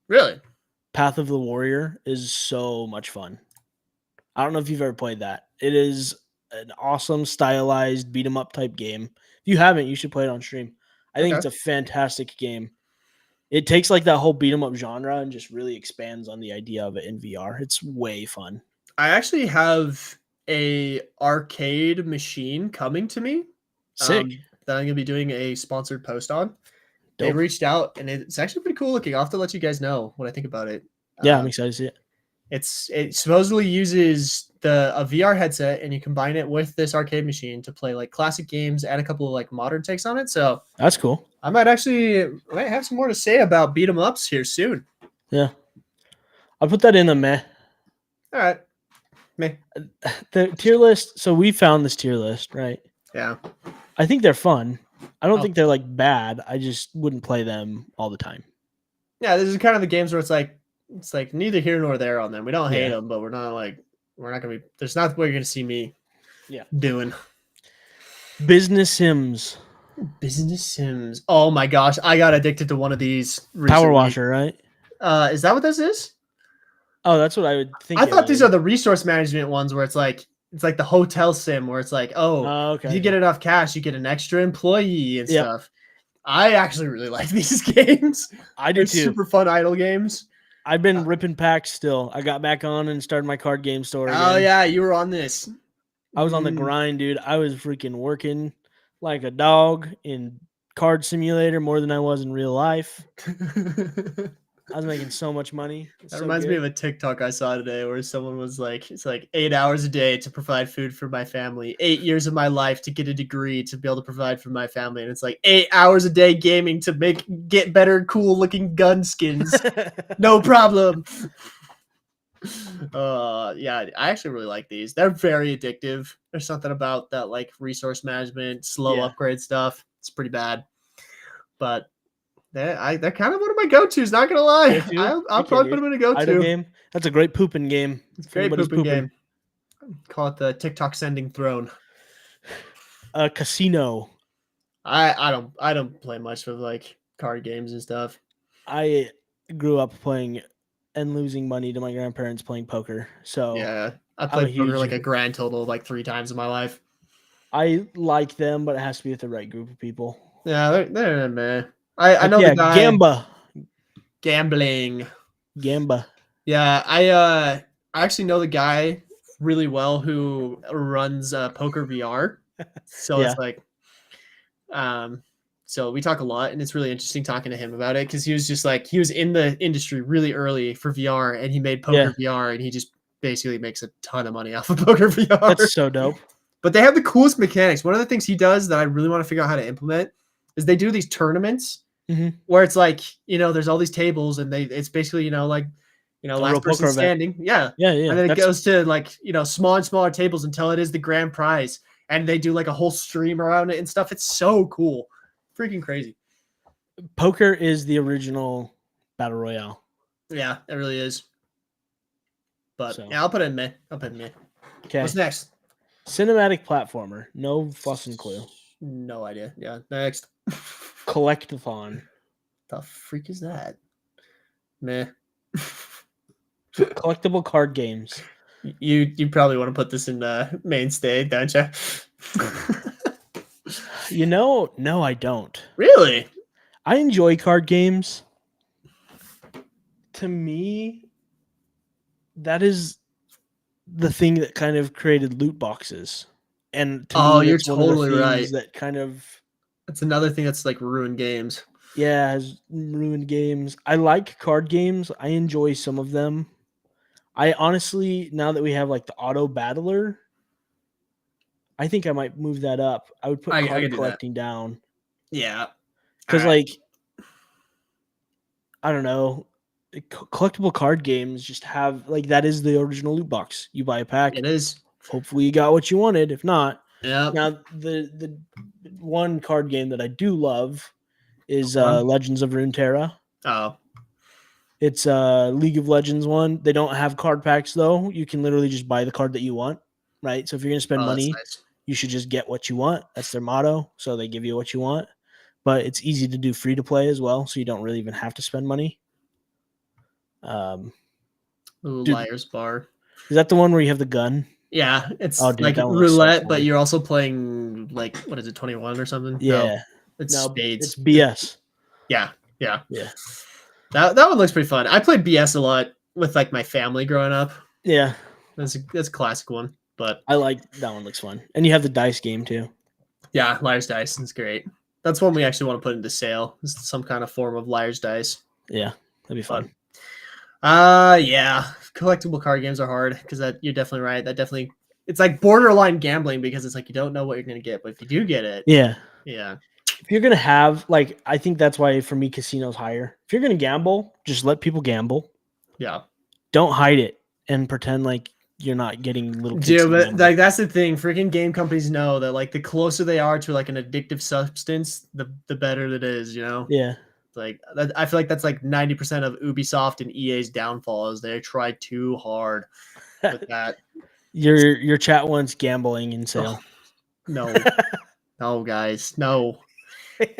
Really? Path of the Warrior is so much fun. I don't know if you've ever played that. It is an awesome stylized beat 'em up type game. If you haven't, you should play it on stream. I think it's a fantastic game. It takes like that whole beat 'em up genre and just really expands on the idea of it in VR. It's way fun. I actually have a arcade machine coming to me. Sick. That I'm gonna be doing a sponsored post on. Dope. They reached out and it's actually pretty cool looking. I'll have to let you guys know what I think about it. Yeah, I'm excited to see it. It supposedly uses a VR headset and you combine it with this arcade machine to play like classic games and a couple of like modern takes on it. So that's cool. I might have some more to say about beat 'em ups here soon. Yeah, I'll put that in the meh. All right, meh. The tier list. So we found this tier list, right? Yeah. I think they're fun. I don't think they're like bad. I just wouldn't play them all the time. Yeah, this is kind of the games where it's like neither here nor there on them. We don't hate them, but we're not gonna be. There's not what you're gonna see me. Doing. Business Sims. Business Sims. Oh my gosh, I got addicted to one of these recently. Power Washer, right? Is that what this is? Oh, that's what I would think. I thought these are the resource management ones where it's like the hotel sim where it's like, if you get enough cash, you get an extra employee and stuff. I actually really like these games. I do too. Super fun idle games. I've been ripping packs still. I got back on and started my card game store again. Oh yeah, you were on this. I was on the grind, dude. I was freaking working like a dog in Card Simulator more than I was in real life. I was making so much money. It's That so reminds me of good. a TikTok I saw today where someone was like, it's like 8 hours a day to provide food for my family, 8 years of my life to get a degree to be able to provide for my family. And it's like 8 hours a day gaming to get better, cool looking gun skins. No problem. Yeah, I actually really like these. They're very addictive. There's something about that like resource management, slow Yeah. upgrade stuff. It's pretty bad. But they're kind of one of my go-tos, not gonna lie. Go-to? I'll Heck yeah, probably put dude. them in a Idle go-to. game. That's a great pooping game. It's a If great anybody's pooping pooping. game. Call it the TikTok sending throne. Casino. I don't play much of like card games and stuff. I grew up playing and losing money to my grandparents playing poker. So Yeah, I I'm a played poker huge. like a grand total of like 3 times in my life. I like them, but it has to be with the right group of people. Yeah, they're man. I Heck know yeah, the guy Gamba. gambling. Gamba. Yeah, I actually know the guy really well who runs Poker VR. So Yeah. it's like, so we talk a lot, and it's really interesting talking to him about it because he was just like he was in the industry really early for VR, and he made Poker VR, and he just basically makes a ton of money off of Poker VR. That's so dope. But they have the coolest mechanics. One of the things he does that I really want to figure out how to implement is they do these tournaments Mhm. where it's like, there's all these tables and it's basically, like, A real last poker person event. standing. Yeah. Yeah, yeah. And then it That's goes to like, smaller and smaller tables until it is the grand prize. And they do like a whole stream around it and stuff. It's so cool. Freaking crazy. poker is the original battle royale. Yeah, it really is. But So. yeah, I'll put it in May. Okay. What's next? Cinematic platformer. No fucking clue. No idea. Yeah. Next. Collectathon. The freak is that? Meh. Collectible card games. You probably want to put this in the mainstay, don't you? No, I don't. Really? I enjoy card games. To me, that is the thing that kind of created loot boxes. And to me, you're it's one of totally the right. things that kind of That's another thing that's like ruined games. has ruined games. I like card games. I enjoy some of them. I honestly, now that we have like the auto battler, I think I might move that up. I would put I card could do that. collecting down. Yeah. Because, Alright. like, I don't know, collectible card games just have, like, that is the original loot box. You buy a pack. It is. Hopefully you got what you wanted. If not, Yeah. now the one card game that I do love is Go on. Legends of Runeterra. Oh. It's a League of Legends one. They don't have card packs though. You can literally just buy the card that you want, right? So if you're gonna spend Oh, that's money, nice. you should just get what you want. That's their motto. So they give you what you want. But it's easy to do free to play as well, so you don't really even have to spend money. Ooh, dude. Liar's Bar. Is that the one where you have the gun? Yeah, it's Oh, dude, like that one looks so roulette, fun. but you're also playing like what is it, 21 or something? Yeah. No, it's No, spades. it's BS. Yeah. Yeah. That one looks pretty fun. I played BS a lot with like my family growing up. Yeah. That's a classic one. But I like that one. Looks fun. And you have the dice game too. yeah, Liar's Dice is great. That's one we actually want to put into sale. It's some kind of form of Liar's Dice. Yeah, that'd be fun. Yeah. Collectible card games are hard because you're definitely right. It's like borderline gambling because it's like you don't know what you're gonna get, but if you do get it, Yeah. yeah. If you're gonna have, like, I think that's why for me casino's higher. If you're gonna gamble, just let people gamble. Yeah. Don't hide it and pretend like you're not getting little kids. Dude, to but gamble. like that's the thing. Freaking game companies know that like the closer they are to like an addictive substance, the better it is, you know? Yeah. Like I feel like that's like 90% of Ubisoft and EA's downfall is they try too hard with that. Your chat wants gambling in sale. No. No, guys. No.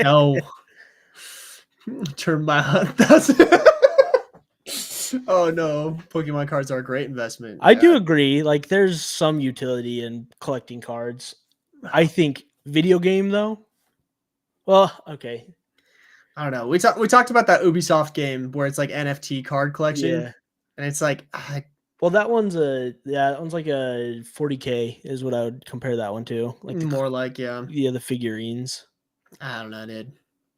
No. Turn my that's Oh no. Pokemon cards are a great investment. I do agree. Like, there's some utility in collecting cards. I think video game though. Well, okay. I don't know. We talked about that Ubisoft game where it's like NFT card collection. Yeah. And it's like Well, that one's like a 40K is what I would compare that one to. Like more like the figurines. I don't know, dude.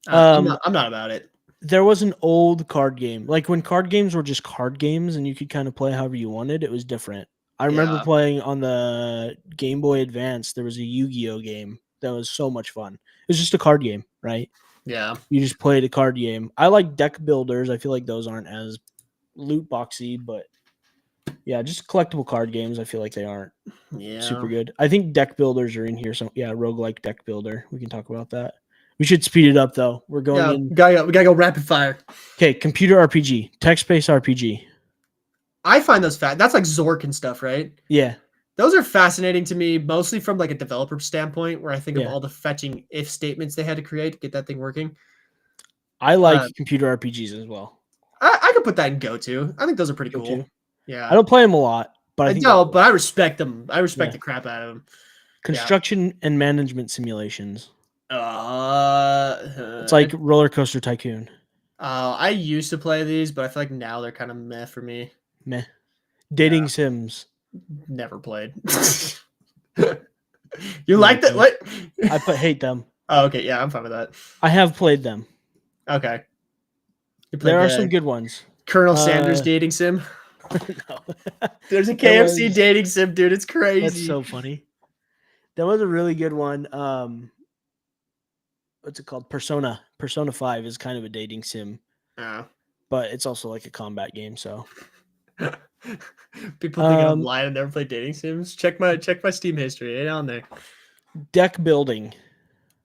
Um, I'm not about it. there was an old card game. Like when card games were just card games and you could kind of play however you wanted, it was different. I remember Yeah. playing on the Game Boy Advance, there was a Yu-Gi-Oh game that was so much fun. It was just a card game, right? Yeah. You just played a card game. I like deck builders. I feel like those aren't as loot boxy, but yeah, just collectible card games. I feel like they aren't Yeah. super good. I think deck builders are in here. So yeah, roguelike deck builder. We can talk about that. We should speed it up though. We're going in. We gotta go rapid fire. Okay, computer RPG, text-based RPG. I find those that's like Zork and stuff, right? Yeah. Those are fascinating to me, mostly from like a developer standpoint, where I think of Yeah. all the fetching if statements they had to create to get that thing working. I like computer RPGs as well. I could put that in go to. I think those are pretty Go cool. to. Yeah. I don't play them a lot, but I don't, but I respect them. I respect Yeah. the crap out of them. construction and management simulations. It's It's like Roller Coaster Tycoon. I used to play these, but I feel like now they're kind of meh for me. Meh. Dating sims. Never played. You like that? What? I hate them. Oh, okay. Yeah, I'm fine with that. I have played them. Okay. You played There are some good ones. Colonel Sanders dating sim. No. There's a KFC dating sim, dude. It's crazy. That's so funny. That was a really good one. What's it called? Persona. Persona 5 is kind of a dating sim, but it's also like a combat game. So people think I'm lying and never played dating sims. Check my Steam history. It's on there. Deck building.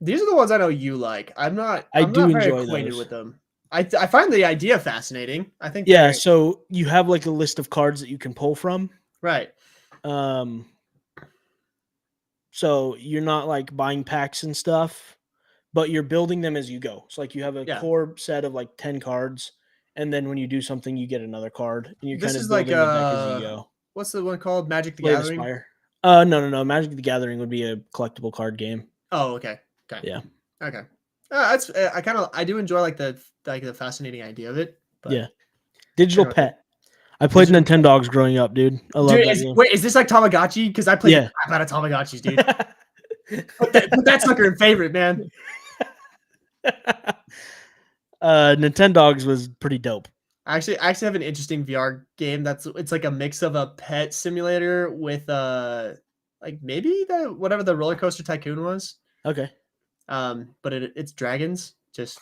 These are the ones I know you like. I'm not enjoy very acquainted those. with them. I find the idea fascinating. I think Yeah, so you have like a list of cards that you can pull from. Right. So you're not like buying packs and stuff, but you're building them as you go. So like you have a core set of like 10 cards, and then when you do something, you get another card, and you're kind of building a deck as you go. What's the one called? Magic the Slay the Gathering? Spire. No. Magic the Gathering would be a collectible card game. Oh, okay. Yeah. Okay. That's I do enjoy like the fascinating idea of it. But yeah. Digital Pet. I played Nintendogs growing up, dude. I love that game. Wait, is this like Tamagotchi? Because I played a lot of Tamagotchis, dude. put that sucker in favorite, man. Nintendogs was pretty dope. I actually have an interesting VR game it's like a mix of a pet simulator with like maybe whatever the Roller Coaster Tycoon was. Okay. But it's dragons. Just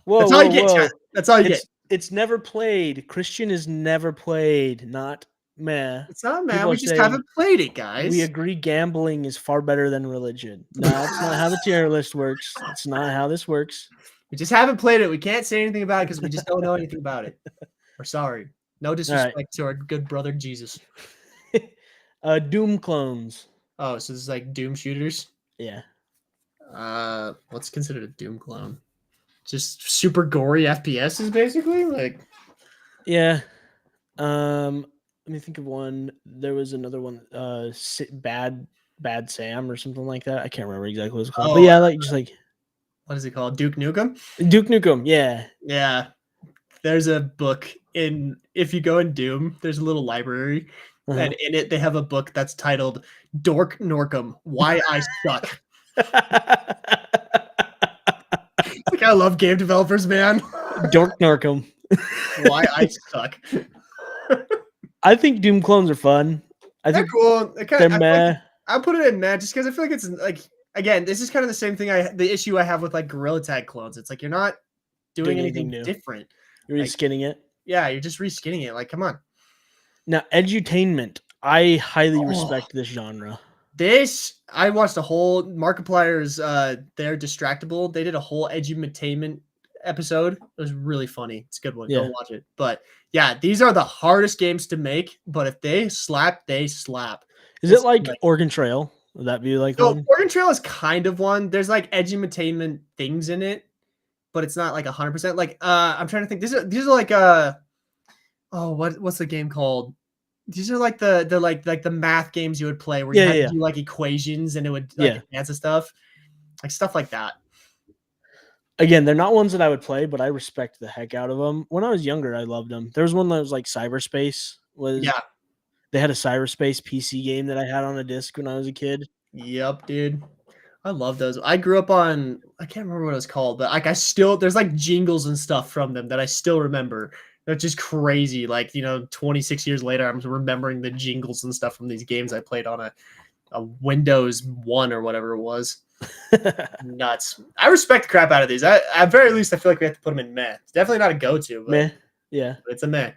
Whoa, that's all you get, chat. That's all you get. It's never played. Christian is never played. Not meh. It's not meh. We just haven't played it, guys. We agree gambling is far better than religion. No, that's not how the tier list works. That's not how this works. We just haven't played it. We can't say anything about it because we just don't know anything about it. We're sorry. No disrespect to our good brother Jesus. Doom clones. Oh, so this is like Doom shooters? Yeah. What's considered a Doom clone? Just super gory FPSs, basically? Like, yeah. Let me think of one. There was another one, Bad Sam or something like that. I can't remember exactly what it's called. But yeah, like just like what is it called? Duke Nukem? Duke Nukem, yeah. Yeah. There's a book if you go in Doom, there's a little library, and in it they have a book that's titled Dork Norkum, Why I Suck. Like, I love game developers, man. Dork Norkum. Why I suck. I think Doom clones are fun. They're cool. They're meh. I put it in meh just because I feel like it's like, again, this is kind of the same thing the issue I have with like Gorilla Tag clones. It's like you're not doing anything new. Different. You're reskinning it. Yeah, you're just reskinning it. Like, come on. Now, edutainment. I highly respect this genre. I watched a whole Markiplier's they're Distractable. They did a whole edutainment episode. It was really funny. It's a good one. Yeah. Go watch it. But yeah, these are the hardest games to make, but if they slap, they slap. Is it like Oregon Trail? Would that be like one? Oregon Trail is kind of one. There's like edutainment things in it, but it's not like 100%. Like I'm trying to think. These are like what's the game called? These are like the math games you would play where you had to do like equations and it would advance and stuff. Like stuff like that. Again, they're not ones that I would play, but I respect the heck out of them. When I was younger, I loved them. There was one that was like Cyberspace. They had a Cyberspace PC game that I had on a disc when I was a kid. Yep, dude. I love those. I grew up on, I can't remember what it was called, but like I still, there's like jingles and stuff from them that I still remember. That's just crazy. Like, 26 years later, I'm remembering the jingles and stuff from these games I played on a Windows 1 or whatever it was. Nuts. I respect the crap out of these. At very least, I feel like we have to put them in meh. It's definitely not a go-to, but Meh. Yeah. it's a meh.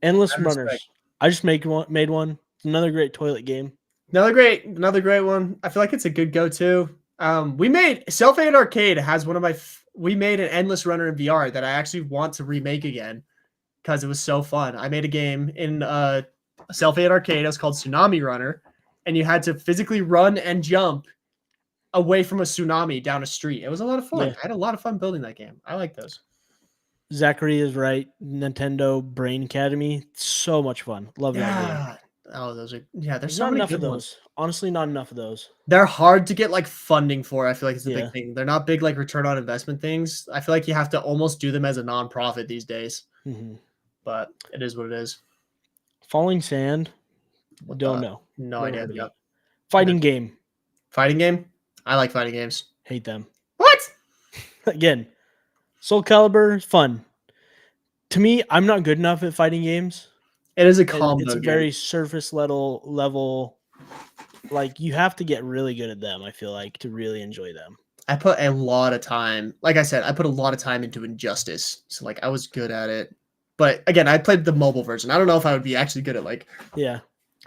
Endless I respect. Runners. I just made one. Another great toilet game. Another great one. I feel like it's a good go-to. We made Self-Aid Arcade has one of my. We made an Endless Runner in VR that I actually want to remake again because it was so fun. I made a game in Self-Aid Arcade. It was called Tsunami Runner, and you had to physically run and jump away from a tsunami down a street. It was a lot of fun. Yeah. I had a lot of fun building that game. I like those. Zachary is right. Nintendo Brain Academy. So much fun. Love that game. Yeah. Oh, those are there's There's so not many enough good of ones. those. Honestly, not enough of those. They're hard to get like funding for. I feel like it's a Yeah. big thing. They're not big like return on investment things. I feel like you have to almost do them as a nonprofit these days. Mhm. But it is what it is. Falling Sand. What Don't the- know. No Never idea. heard of No. it. Fighting game. Fighting game? I like fighting games. Hate them. What? Again, Soul Calibur is fun. To me, I'm not good enough at fighting games. It is a And combo it's a game. very surface level. Like you have to get really good at them. I feel like to really enjoy them. I put a lot of time. Like I said, I put a lot of time into Injustice. So like I was good at it. But again, I played the mobile version. I don't know if I would be actually good at like Yeah,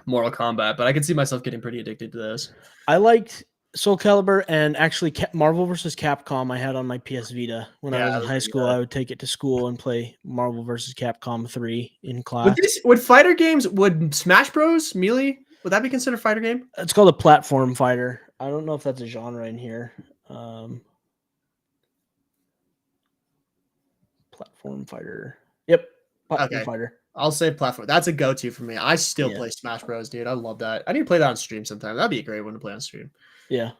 Mortal Kombat, but I could see myself getting pretty addicted to those. I liked Soul Calibur and actually Marvel vs. Capcom. I had on my PS Vita when Yeah, I I was in high was school. I would take it to school and play Marvel vs. Capcom 3 in class. Would fighter games, would Smash Bros, Melee, would that be considered a fighter game? It's called a platform fighter. I don't know if that's a genre in here. Platform fighter. Yep. Platform Okay. fighter. I'll say platform. That's a go-to for me. I still Yeah. play Smash Bros, dude. I love that. I need to play that on stream sometime. That'd be a great one to play on stream. Yeah.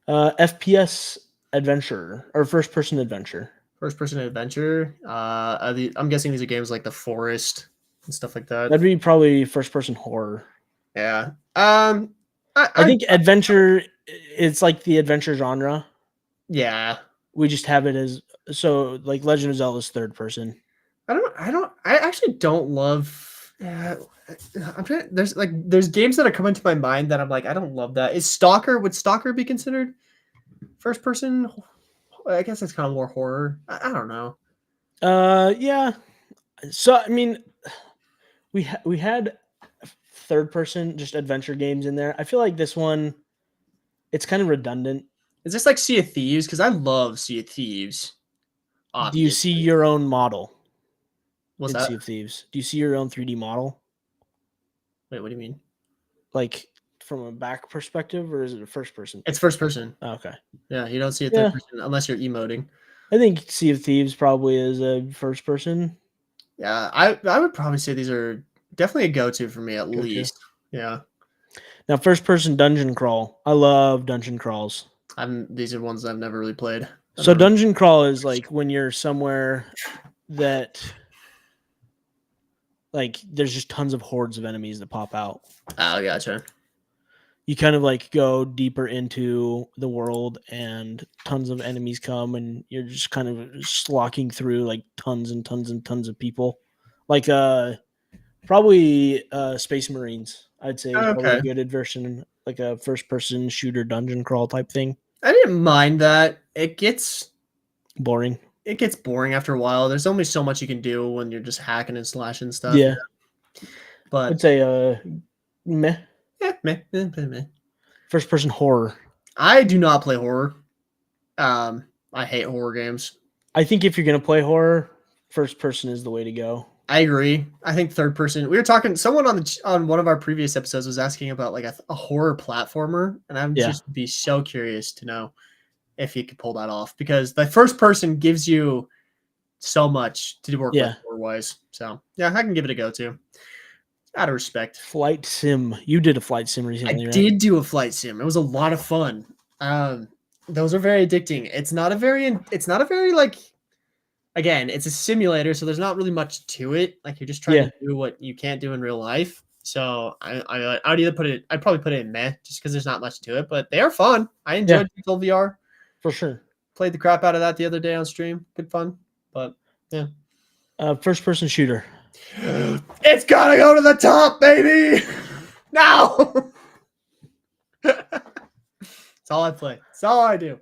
FPS adventure or first person adventure. First-person adventure. I'm guessing these are games like The Forest and stuff like that. That'd be probably first person horror. Yeah. I think adventure, it's like the adventure genre. Yeah. We just have it as so like Legend of Zelda's third person. I actually don't love. I'm trying. There's games that are coming to my mind that I'm like, I don't love that. Would Stalker be considered first person? I guess it's kind of more horror. I don't know. Yeah. So I mean, we had third person just adventure games in there. I feel like this one, it's kind of redundant. Is this like Sea of Thieves? Because I love Sea of Thieves. Do you see your own model What's in that? Sea of Thieves? Do you see your own 3D model? Wait, what do you mean? Like from a back perspective, or is it a first person? It's first person. Oh, okay. Yeah, you don't see it Yeah. third person unless you're emoting. I think Sea of Thieves probably is a first person. Yeah, I would probably say these are definitely a go-to for me at Go-to. least. Yeah. Now, first person dungeon crawl. I love dungeon crawls. These are ones I've never really played. So dungeon crawl is like when you're somewhere that like there's just tons of hordes of enemies that pop out. Oh, gotcha. You kind of like go deeper into the world and tons of enemies come and you're just kind of slocking through like tons and tons and tons of people. Like probably Space Marines, I'd say is probably a good version, like a first person shooter dungeon crawl type thing. I didn't mind that. It gets Boring. boring after a while. There's only so much you can do when you're just hacking and slashing stuff. Yeah. But I'd say meh. yeah, meh. First person horror. I do not play horror. I hate horror games. I think if you're gonna play horror, first person is the way to go. I agree. I think third person. We were talking. Someone on one of our previous episodes was asking about like a horror platformer, and I'm just be so curious to know if you could pull that off because the first person gives you so much to work with horror wise. So yeah, I can give it a go too. Out of respect. Flight sim. You did a flight sim recently, I right? did do a flight sim. It was a lot of fun. Those are very addicting. It's not a very like. Again, it's a simulator, so there's not really much to it. Like you're just trying to do what you can't do in real life. So I'd either I'd probably put it in meh just because there's not much to it, but they are fun. I enjoyed Lethal VR. For sure. Played the crap out of that the other day on stream. Good fun. But yeah. First person shooter. It's gotta go to the top, baby. Now. That's all I play. That's all I do.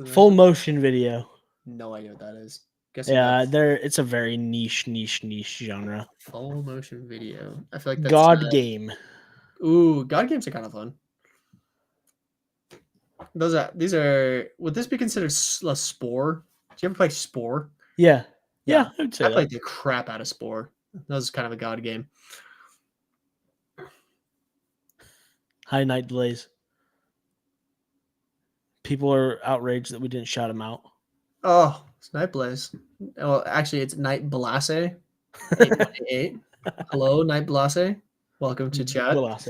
Full motion video. No idea what that is. Yeah, it's a very niche genre. Full motion video. I feel like that's God game. Ooh, God games are kind of fun. These are. Would this be considered a Spore? Did you ever play Spore? Yeah. I would say I played the crap out of Spore. That was kind of a God game. High Night Blaze. People are outraged that we didn't shout him out. Oh, it's Night Blaze. Well, actually, it's Night Blase. 818. Hello, Night Blase. Welcome to chat. Blase.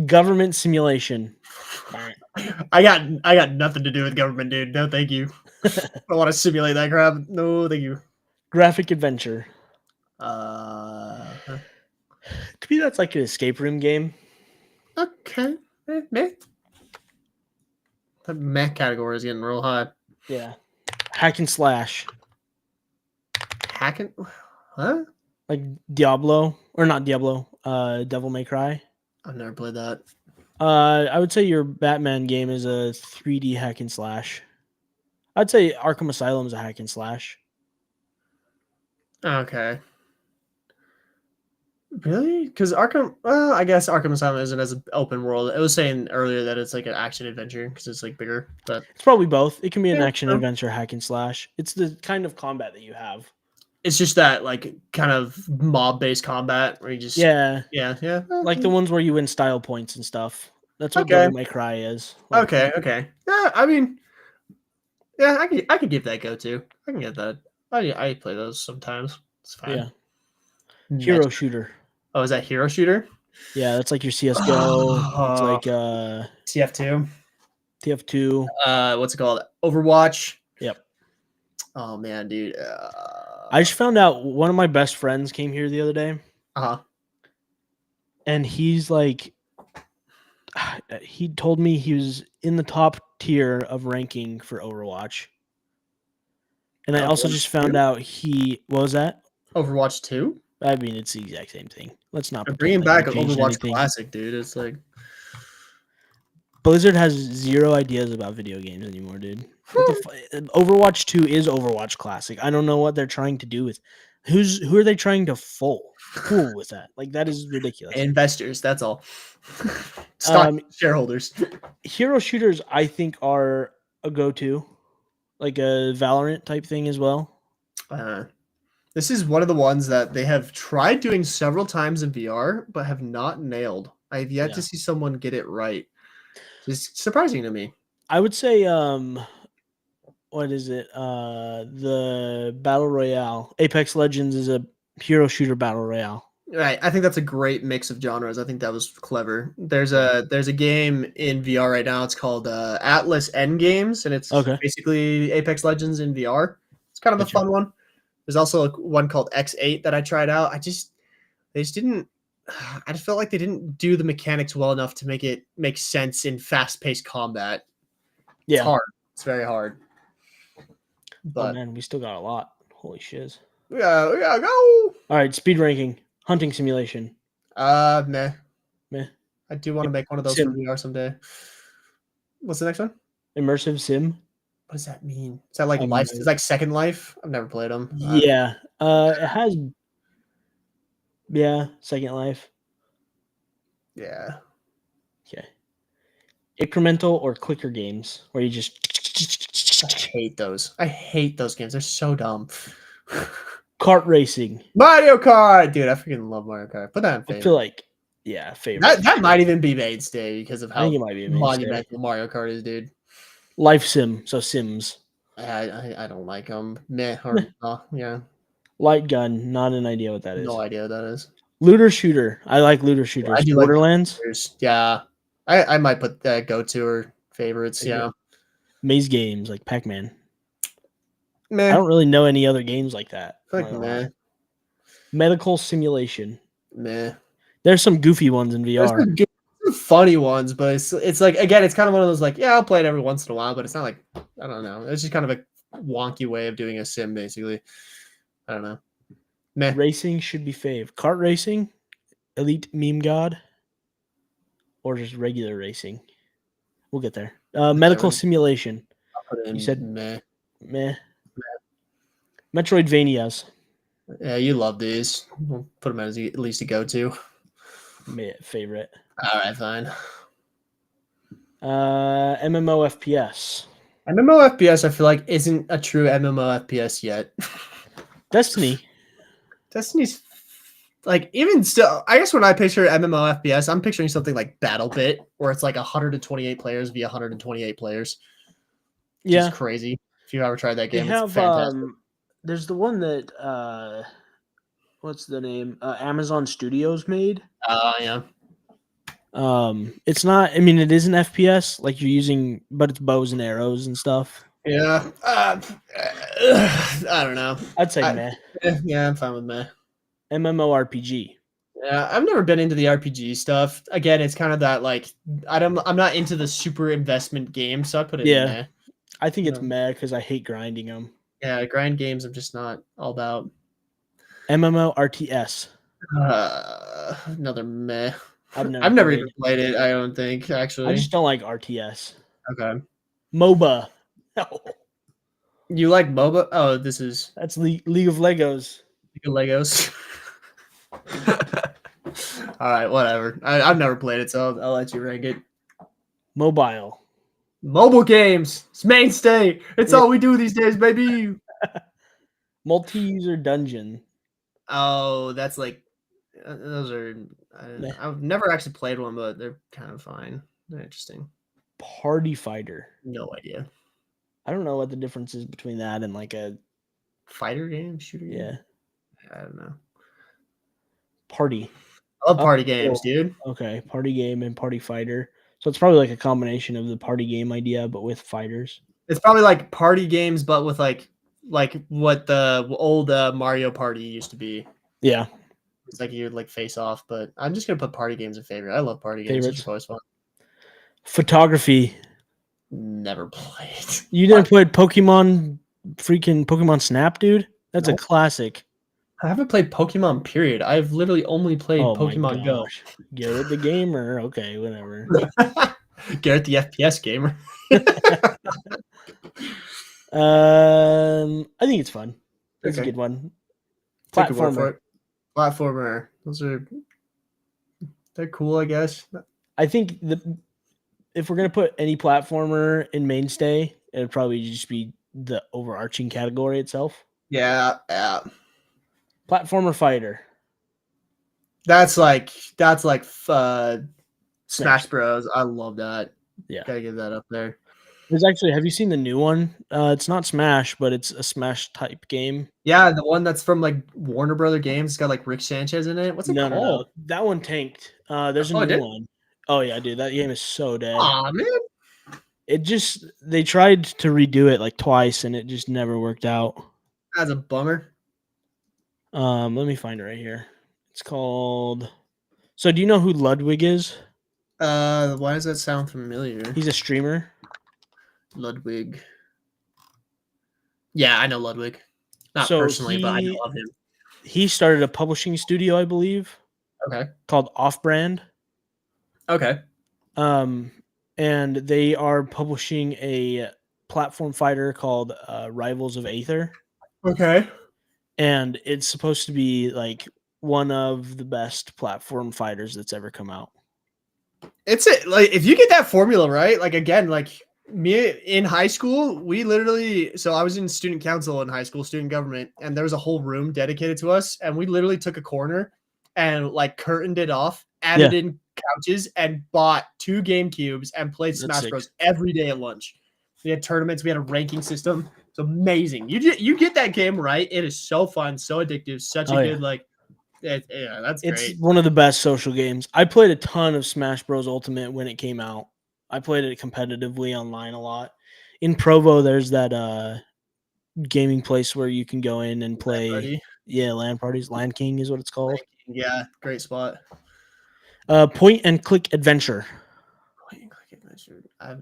Government simulation. I got nothing to do with government, dude. No, thank you. I don't want to simulate that crap. No, thank you. Graphic adventure. To me, that's like an escape room game. Okay. Meh. The meh category is getting real high. Yeah. Hack and slash. Hacking? Huh? Like Diablo. Or not Diablo. Devil May Cry. I've never played that. I would say your Batman game is a 3D hack and slash. I'd say Arkham Asylum is a hack and slash. Okay. Really? Because Arkham, well, I guess Arkham Asylum isn't as an open world. It was saying earlier that it's like an action adventure because it's like bigger, but it's probably both. It can be an action adventure hack and slash. It's the kind of combat that you have. It's just that like kind of mob based combat where you just yeah, like the ones where you win style points and stuff. That's what Devil May Cry is. Like, okay. Yeah, I mean, yeah, I could give that a go too. I can get that. I play those sometimes. It's fine. Yeah. Hero shooter. Oh, is that hero shooter? Yeah, that's like your CS:GO. It's like TF2. TF2. What's it called? Overwatch. Yep. Oh man, dude. I just found out one of my best friends came here the other day. And he's like, he told me he was in the top tier of ranking for Overwatch. And I also just found out what was that? Overwatch 2? I mean, it's the exact same thing. Let's not bringing back an Overwatch Classic, dude. It's like Blizzard has zero ideas about video games anymore, dude. Overwatch 2 is Overwatch Classic. I don't know what they're trying to do with. Who are they trying to fool with that? Like that is ridiculous. Investors, that's all. Stock shareholders. Hero shooters, I think, are a go-to, like a Valorant type thing as well. This is one of the ones that they have tried doing several times in VR, but have not nailed. I have yet to see someone get it right. It's surprising to me. I would say, what is it? The Battle Royale. Apex Legends is a hero shooter Battle Royale. Right. I think that's a great mix of genres. I think that was clever. There's a game in VR right now. It's called Atlas Endgames, and it's basically Apex Legends in VR. It's kind of a fun one. There's also one called X8 that I tried out. I just felt like they didn't do the mechanics well enough to make it make sense in fast-paced combat. Yeah. It's hard. It's very hard. But man, we still got a lot. Holy shiz. Yeah, go. All right, speed ranking. Hunting simulation. Meh. Meh. I do want to make one of those for VR someday. What's the next one? Immersive sim. What does that mean? Is that like life? Is like Second Life? I've never played them. Yeah. It has. Yeah, Second Life. Yeah. Okay. Incremental or clicker games where you just. I hate those. I hate those games. They're so dumb. Kart racing. Mario Kart, dude. I freaking love Mario Kart. Put that in favorite. I feel like, favorite. That might even be mainstay because of how I think it might be monumental Mario Kart is, dude. Life sim, so Sims. I don't like them. Meh. Yeah. Light gun, not an idea what that is. No idea what that is. Looter shooter. I like looter shooters. I do Borderlands. Like yeah. I might put that go to or favorites. Yeah. Maze games like Pac-Man. Meh. I don't really know any other games like that. Like meh. Medical simulation. Meh. There's some goofy ones in There's VR. some funny ones, but it's like again, it's kind of one of those like, yeah, I'll play it every once in a while, but it's not like I don't know. It's just kind of a wonky way of doing a sim, basically. I don't know. Meh. Racing should be fave. Kart racing, Elite Meme God, or just regular racing. We'll get there. Medical simulation. I'll put in You said meh. meh. Metroidvanias. Yeah, you love these. We'll put them as at least a go-to. Meh, favorite. All right, fine. MMO FPS. MMO FPS, I feel like isn't a true MMO FPS yet. Destiny. Destiny's like even still. I guess when I picture MMO FPS, I'm picturing something like BattleBit, where it's like 128 players via 128 players. Yeah, It's crazy. If you ever tried that they game, have. it's fantastic. There's the one that what's the name? Amazon Studios made. Yeah. It's not. I mean, it is an FPS, like you're using, but it's bows and arrows and stuff. Yeah. I don't know. I'd say meh. Yeah, I'm fine with meh. MMORPG. Yeah, I've never been into the RPG stuff. Again, it's kind of that like I'm not into the super investment game, so I put it in meh. I think it's Yeah. meh because I hate grinding them. Yeah, grind games I'm just not all about. MMORTS. Another meh. I've Never even played it, I don't think, actually. I just don't like RTS. Okay. MOBA. No, You like MOBA? Oh, this is that's League of Legos. Legos. All right, whatever. I've never played it, so I'll let you rank it. Mobile. Mobile games. It's mainstay. It's all we do these days, baby. Multi-user dungeon. Oh, that's like those are. Meh. I've never actually played one, but they're kind of fine. They're interesting. Party fighter. No idea. I don't know what the difference is between that and like a Fighter game, shooter game. yeah I don't know. party. I love party games, dude. Okay, party game and party fighter. So it's probably like a combination of the party game idea, but with fighters. It's probably like party games, but with like what the old Mario Party used to be. Yeah. It's like you'd like face off, but I'm just gonna put party games in favorite. I love party games. Favorites. It's always fun. Photography. Never played. You didn't play Pokemon Snap, dude? That's Nope. a classic. I haven't played Pokemon, period. I've literally only played Pokemon Go. Garrett the gamer. Okay, whatever. Garrett the FPS gamer. I think it's fun. It's a Okay. good one. Take a word for Platformer. it. Platformer. They're cool, I guess. I think if we're gonna put any platformer in mainstay, it'd probably just be the overarching category itself. Yeah. Platformer fighter. That's like Smash Bros. I love that. Yeah. Gotta get that up there. There's actually, have you seen the new one? It's not Smash, but it's a Smash type game. Yeah, the one that's from like Warner Brother Games. It's got like Rick Sanchez in it. What's it called? No. That one tanked. There's a new one. Oh yeah, dude, that game is so dead. Aw, man. They tried to redo it like twice and it just never worked out. That's a bummer. Let me find it right here. It's called. So do you know who Ludwig is? Why does that sound familiar? He's a streamer. Ludwig. Yeah, I know Ludwig. Not personally, but I know of him. He started a publishing studio, I believe. Okay. Called Off Brand. Okay. And they are publishing a platform fighter called Rivals of Aether. Okay. And it's supposed to be like one of the best platform fighters that's ever come out. It's it. Like if you get that formula right, like again, like me in high school, we literally. So I was in student council in high school, student government, and there was a whole room dedicated to us, and we literally took a corner and like curtained it off, added in couches, and bought 2 GameCubes and played Smash Bros. Every day at lunch. We had tournaments. We had a ranking system. It's amazing. You get that game right. It is so fun, so addictive, such a good like. That's great. It's one of the best social games. I played a ton of Smash Bros. Ultimate when it came out. I played it competitively online a lot. In Provo, there's that gaming place where you can go in and play. Party. Yeah, LAN parties. LAN King is what it's called. Yeah, great spot. Point and click adventure. I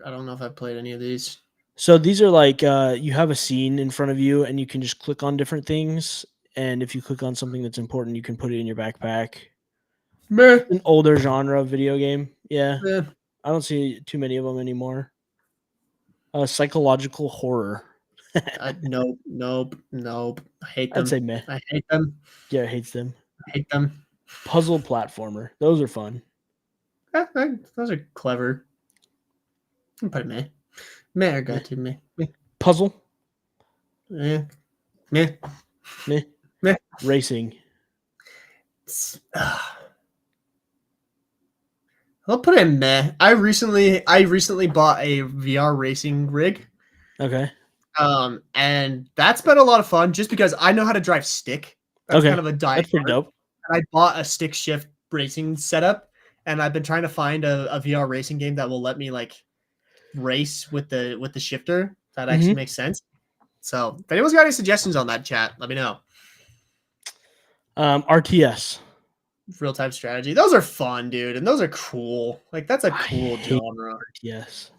don't know if I've played any of these. So these are like you have a scene in front of you, and you can just click on different things. And if you click on something that's important, you can put it in your backpack. Meh. An older genre video game. Yeah, Meh. I don't see too many of them anymore. Psychological horror. Nope. I hate them. I'd say meh. I hate them. Garrett hates them. I hate them. Puzzle platformer. Those are fun. Those are clever. I'm put meh. Meh or got to meh. Puzzle. Meh. Meh. Meh. Meh. Racing. I'll put in meh. I recently bought a VR racing rig. Okay. And that's been a lot of fun just because I know how to drive stick. That's kind of a That's pretty dope. And I bought a stick shift racing setup, and I've been trying to find a VR racing game that will let me like race with the shifter. That actually makes sense. So if anyone's got any suggestions on that, chat, let me know. RTS. Real-time strategy. Those are fun, dude, and those are cool. Like that's a cool genre. RTS.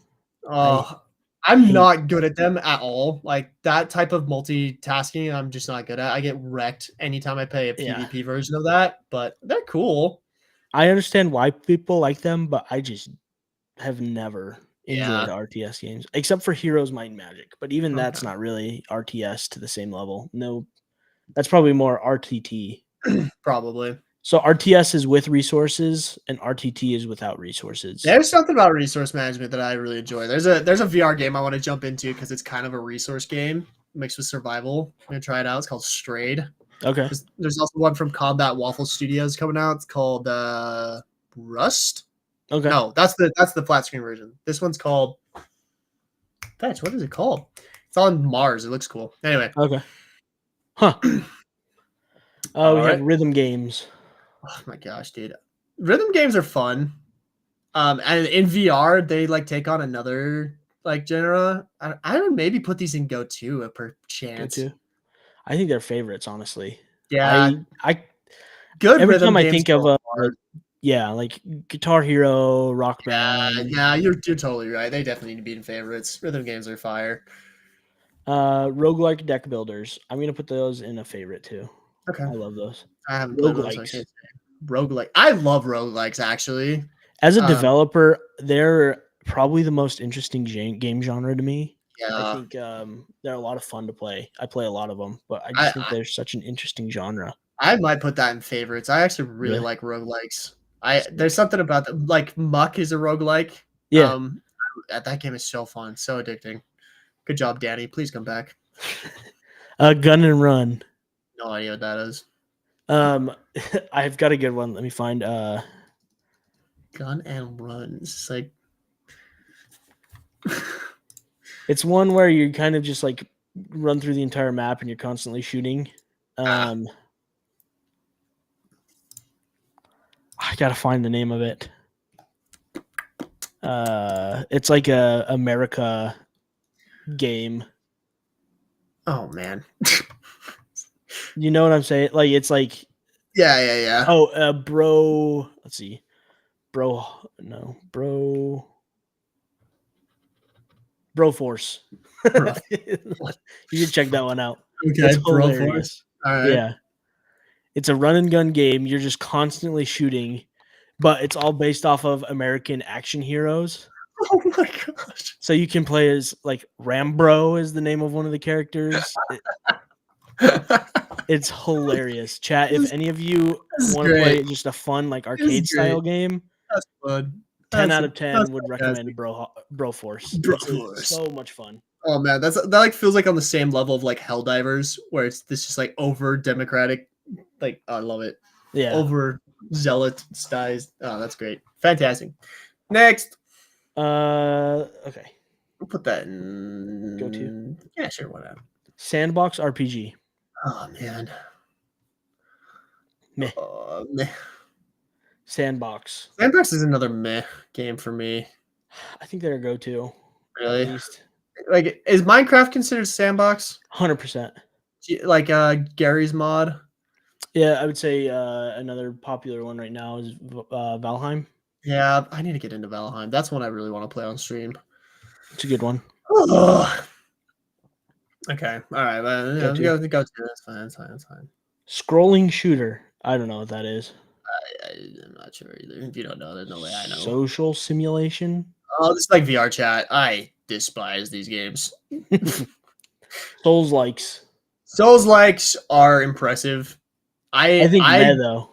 Oh, I'm not good at them at all. Like that type of multitasking, I'm just not good at. I get wrecked anytime I play a PvP version of that, but they're cool. I understand why people like them, but I just have never enjoyed RTS games, except for Heroes Might and Magic. But even that's not really RTS to the same level. No, that's probably more RTT. Probably. So RTS is with resources, and RTT is without resources. There's something about resource management that I really enjoy. There's a VR game I want to jump into because it's kind of a resource game mixed with survival. I'm gonna try it out. It's called Strayed. Okay. There's also one from Combat Waffle Studios coming out. It's called Rust. Okay. No, that's the flat screen version. This one's called. Fetch. What is it called? It's on Mars. It looks cool. Anyway. Okay. Huh. We have rhythm games. Oh my gosh, dude. Rhythm games are fun. And in VR, they like take on another like genre. I would maybe put these in Go 2 per chance. Go 2. I think they're favorites, honestly. Yeah. I good every rhythm time I games think of like Guitar Hero, Rock Band. Yeah, you're totally right. They definitely need to be in favorites. Rhythm games are fire. Roguelike deck builders. I'm gonna put those in a favorite too. Okay. I love those. I haven't played those. Roguelike. I love roguelikes actually. As a developer, they're probably the most interesting game genre to me. Yeah. I think they're a lot of fun to play. I play a lot of them, but I just think they're such an interesting genre. I might put that in favorites. I actually really like roguelikes. There's something about them. Like Muck is a roguelike. Yeah. That game is so fun, so addicting. Good job, Danny. Please come back. Gun and Run. No idea what that is. I've got a good one. Let me find Gun and Run. It's like it's one where you kind of just like run through the entire map and you're constantly shooting. I gotta find the name of it. It's like a America game. Oh man. You know what I'm saying? Like it's like yeah. Oh, bro. Let's see. Bro Force. You can check that one out. Okay, it's Bro hilarious. Force. All right. Yeah. It's a run and gun game. You're just constantly shooting, but it's all based off of American action heroes. Oh my gosh. So you can play as like Rambro is the name of one of the characters. It's hilarious. Chat, if any of you want to play just a fun like arcade style game, that's fun. 10 out of 10 would recommend Bro Force. It's so much fun. Oh man, that like feels like on the same level of like Helldivers, where it's this just like over democratic, like I love it. Yeah, over zealot styles. Oh, that's great, fantastic. Next, okay, we'll put that in Go 2. Yeah, sure, why not? Sandbox RPG. Oh man, meh. Meh. Sandbox is another meh game for me. I think they're a go-to. Really? At least. Like, is Minecraft considered sandbox? 100%. Like Gary's mod? Yeah, I would say another popular one right now is Valheim. Yeah, I need to get into Valheim. That's one I really want to play on stream. It's a good one. Ugh. Okay, all right, well, Go yeah, to go to. That's fine. That's fine. That's fine. scrolling shooter. I don't know what that is. I'm not sure either. If you don't know, there's no way I know. Social simulation. Oh, this is like VR chat. I despise these games. Souls likes. Souls likes are impressive. I think meh though.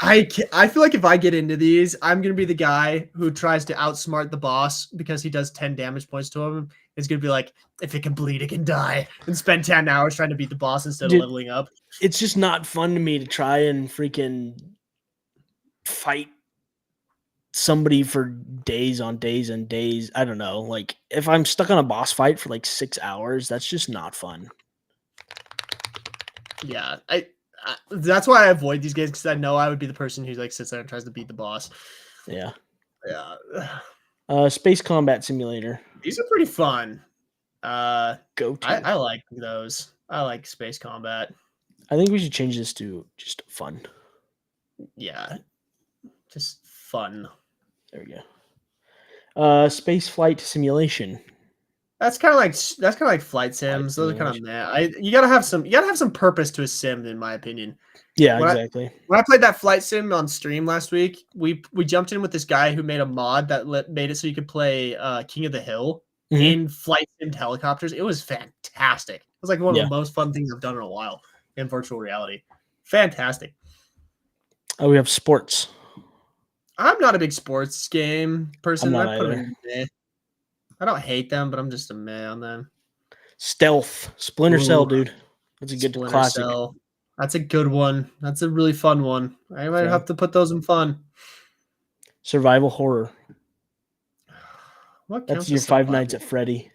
I feel like if I get into these, I'm gonna be the guy who tries to outsmart the boss because he does 10 damage points to him. It's gonna be like, if it can bleed, it can die, and spend 10 hours trying to beat the boss instead Dude, of leveling up. It's just not fun to me to try and freaking fight somebody for days on days and days. I don't know. Like if I'm stuck on a boss fight for like 6 hours, that's just not fun. Yeah, that's why I avoid these games because I know I would be the person who like sits there and tries to beat the boss. Yeah. Yeah. Space combat simulator. These are pretty fun. Go to. I like those. I like space combat. I think we should change this to just fun. Yeah, just fun. There we go. Space flight simulation. That's kind of like flight sims. Those are kind of meh. You gotta have some purpose to a sim, in my opinion. Yeah, exactly. When I played that flight sim on stream last week, we jumped in with this guy who made a mod that made it so you could play King of the Hill in flight simmed helicopters. It was fantastic. It was like one of the most fun things I've done in a while in virtual reality. Fantastic. Oh, we have sports. I'm not a big sports game person. I'm not either. I don't hate them, but I'm just a meh on them. Stealth. Splinter Cell, dude. That's a good classic. Cell. That's a good one. That's a really fun one. I might have to put those in fun. Survival horror. What That's your Five Nights at Freddy.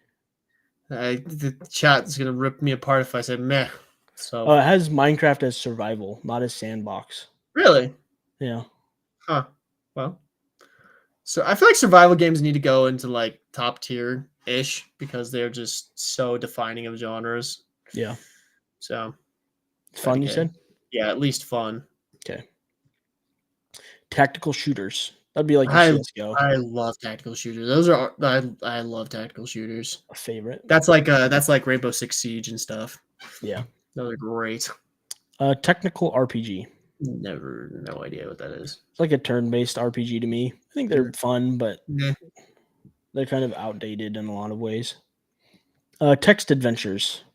The chat is gonna rip me apart if I say meh. So it has Minecraft as survival, not as sandbox. Really? Yeah. Huh. Well. So I feel like survival games need to go into like top tier ish because they're just so defining of genres. Yeah. So fun, you said? Yeah, at least fun. Okay. Tactical shooters. That'd be like CS:GO. I love tactical shooters. Those are I love tactical shooters. A favorite. That's like Rainbow Six Siege and stuff. Yeah. Those are great. Technical RPG. No idea what that is. It's like a turn-based RPG to me. I think they're fun, but they're kind of outdated in a lot of ways. Text adventures.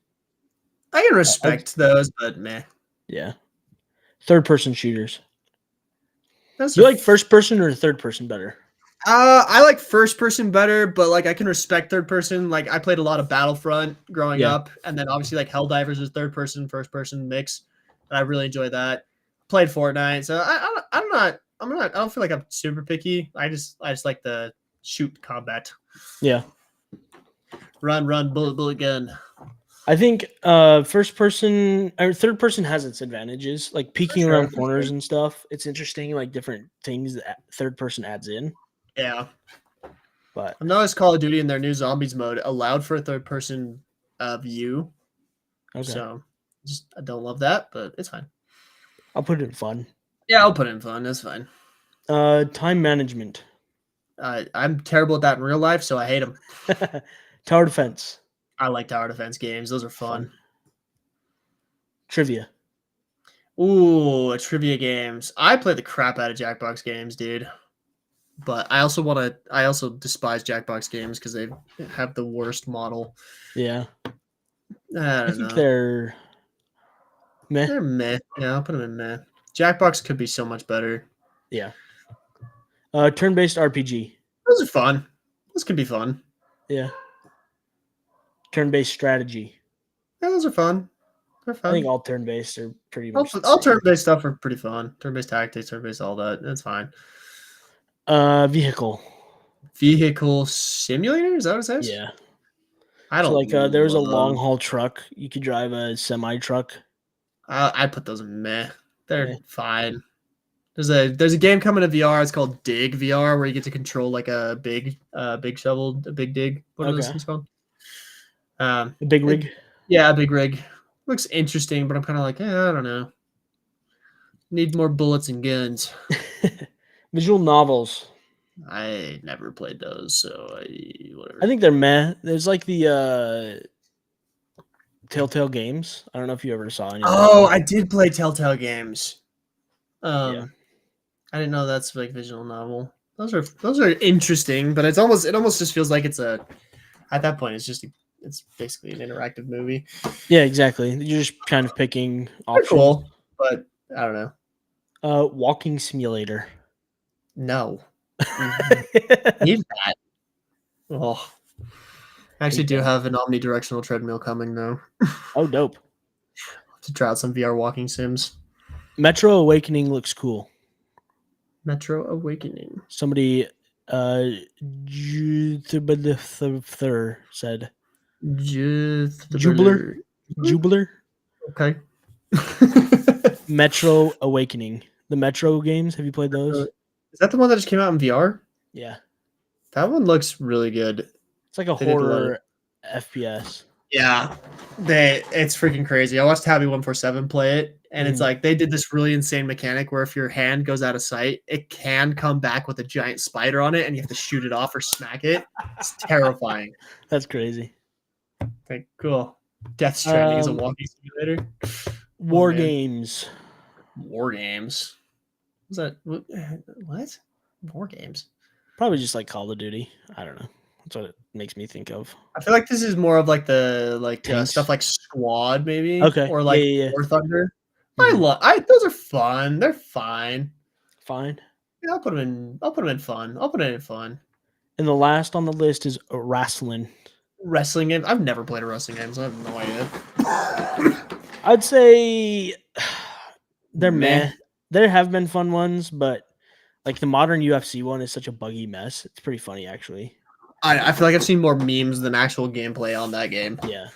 I can respect those, but meh. Yeah. Third-person shooters. Do You you like first person or third person better? I like first person better, but like I can respect third person. Like I played a lot of Battlefront growing up, and then obviously like Helldivers is third person, first person mix, and I really enjoy that. Played Fortnite, so I don't feel like I'm super picky. I just like the shoot combat. Yeah. Run, bullet gun. I think first person or third person has its advantages, like peeking around corners and stuff. It's interesting, like different things that third person adds in. Yeah. But I've noticed Call of Duty in their new zombies mode allowed for a third person view. Okay. So I don't love that, but it's fine. I'll put it in fun. Yeah, I'll put it in fun. That's fine. Time management. I'm terrible at that in real life, so I hate them. Tower defense. I like tower defense games. Those are fun. Trivia. Ooh, trivia games. I play the crap out of Jackbox games, dude. But I also despise Jackbox games because they have the worst model. Yeah. I think they're meh. They're meh. Yeah, I'll put them in meh. Jackbox could be so much better. Yeah. Turn-based RPG. Those are fun. Those can be fun. Yeah. Turn-based strategy. Yeah, those are fun. They're fun. I think all turn-based are pretty much all turn-based stuff are pretty fun. Turn-based tactics, turn-based all that. That's fine. Vehicle simulator? Is that what it says? Yeah. I don't there was a long-haul truck. You could drive a semi-truck. I put those in meh. They're fine. There's a game coming to VR. It's called Dig VR, where you get to control like a big shovel, a big dig. What are those things called? A big rig. Yeah, a big rig. Looks interesting, but I'm kind of like, I don't know. Need more bullets and guns. Visual novels. I never played those, so whatever. I think they're meh. There's like the Telltale Games. I don't know if you ever saw any of Oh, that. I did play Telltale Games. Yeah. I didn't know that's like visual novel. Those are interesting, but it almost just feels like it's a at that point it's basically an interactive movie. Yeah, exactly. You're just kind of picking They're options. cool, but I don't know. Walking simulator. No. Need that. Oh. I actually do have an omnidirectional treadmill coming though. Oh, dope. To try out some VR walking sims. Metro Awakening looks cool. Metro Awakening. Somebody said Jubiler. Jubiler. Okay. Metro Awakening. The Metro games. Have you played those? Is that the one that just came out in VR? Yeah. That one looks really good. It's like a They did a lot horror FPS. Yeah. It's freaking crazy. I watched Tabby 147 play it, and it's like they did this really insane mechanic where if your hand goes out of sight, it can come back with a giant spider on it, and you have to shoot it off or smack it. It's terrifying. That's crazy. Okay, cool. Death Stranding is a walking simulator. War games. War games. What's that? What? War games. Probably just like Call of Duty. I don't know. That's what it makes me think of. I feel like this is more of like the Tanks. stuff like Squad maybe. Okay. Or like Yeah. War Thunder. Mhm. Those are fun. They're fine. Fine. Yeah, I'll put them in fun. I'll put it in fun. And the last on the list is wrestling. Wrestling games. I've never played a wrestling game, so I have no idea. I'd say they're Meh. meh. There have been fun ones, but like the modern UFC one is such a buggy mess. It's pretty funny actually. I feel like I've seen more memes than actual gameplay on that game. Yeah.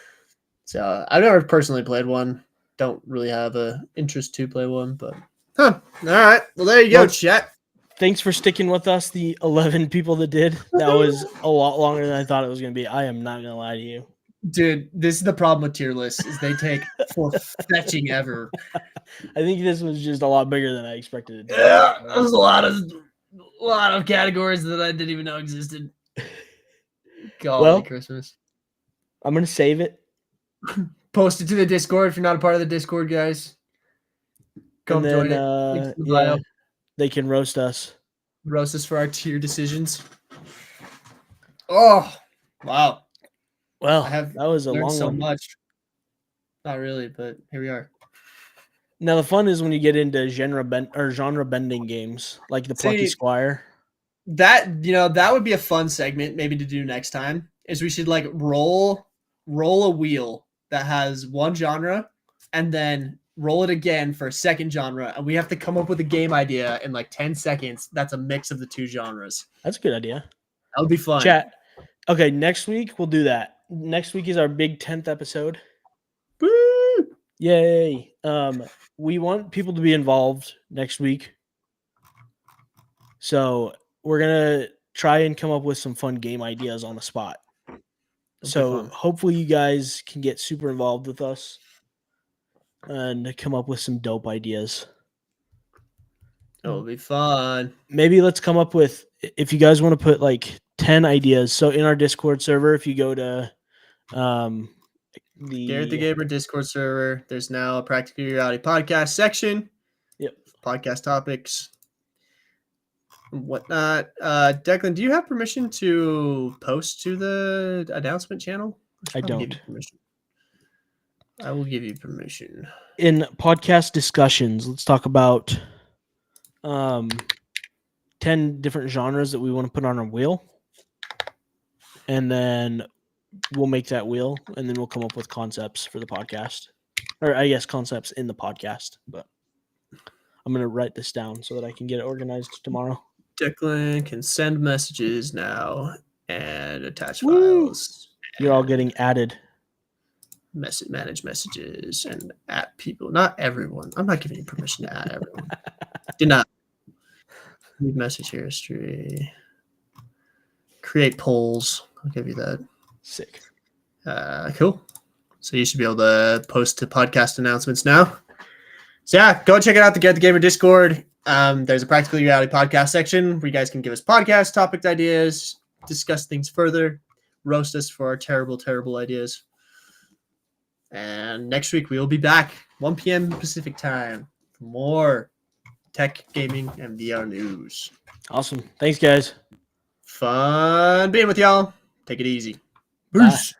So I've never personally played one. Don't really have a interest to play one, but all right. Well, there you go, chat. Thanks for sticking with us, the 11 people that did. That was a lot longer than I thought it was going to be. I am not going to lie to you. Dude, this is the problem with tier lists is they take for fetching ever. I think this was just a lot bigger than I expected it to be. Yeah, there's a lot of categories that I didn't even know existed. Golly Christmas. I'm going to save it. Post it to the Discord if you're not a part of the Discord, guys. Come join it. They can roast us. Roast us for our tier decisions. Oh, wow. Well, that was a long so one. Much. Not really, but here we are. Now the fun is when you get into genre bending games like the Plucky Squire. That that would be a fun segment maybe to do next time. Is we should like roll a wheel that has one genre and then roll it again for a second genre, and we have to come up with a game idea in like 10 seconds that's a mix of the two genres. That's a good idea. That would be fun. Chat. Okay, next week we'll do that. Next week is our big 10th episode. Woo! Yay. We want people to be involved next week. So we're going to try and come up with some fun game ideas on the spot. So hopefully you guys can get super involved with us and come up with some dope ideas. It'll be fun. Maybe let's come up with, if you guys want to put like 10 ideas. So in our Discord server, if you go to the Garrett the Gamer Discord server, there's now a Practical Reality podcast section. Yep. Podcast topics and whatnot. Declan, do you have permission to post to the announcement channel? I don't. I will give you permission. In podcast discussions, let's talk about 10 different genres that we want to put on our wheel. And then we'll make that wheel, and then we'll come up with concepts for the podcast. Or I guess concepts in the podcast. But I'm going to write this down so that I can get it organized tomorrow. Declan can send messages now and attach files. You're all getting added. Manage messages and at people. Not everyone. I'm not giving you permission to add everyone. Do not. Read message history. Create polls. I'll give you that. Sick. Cool. So you should be able to post to podcast announcements now. So yeah, go check it out. The Get the Gamer Discord. There's a Practical Reality podcast section where you guys can give us podcast topic ideas, discuss things further, roast us for our terrible, terrible ideas. And next week we will be back 1 p.m. Pacific time for more tech, gaming, and VR news. Awesome. Thanks, guys. Fun being with y'all. Take it easy. Bye. Peace.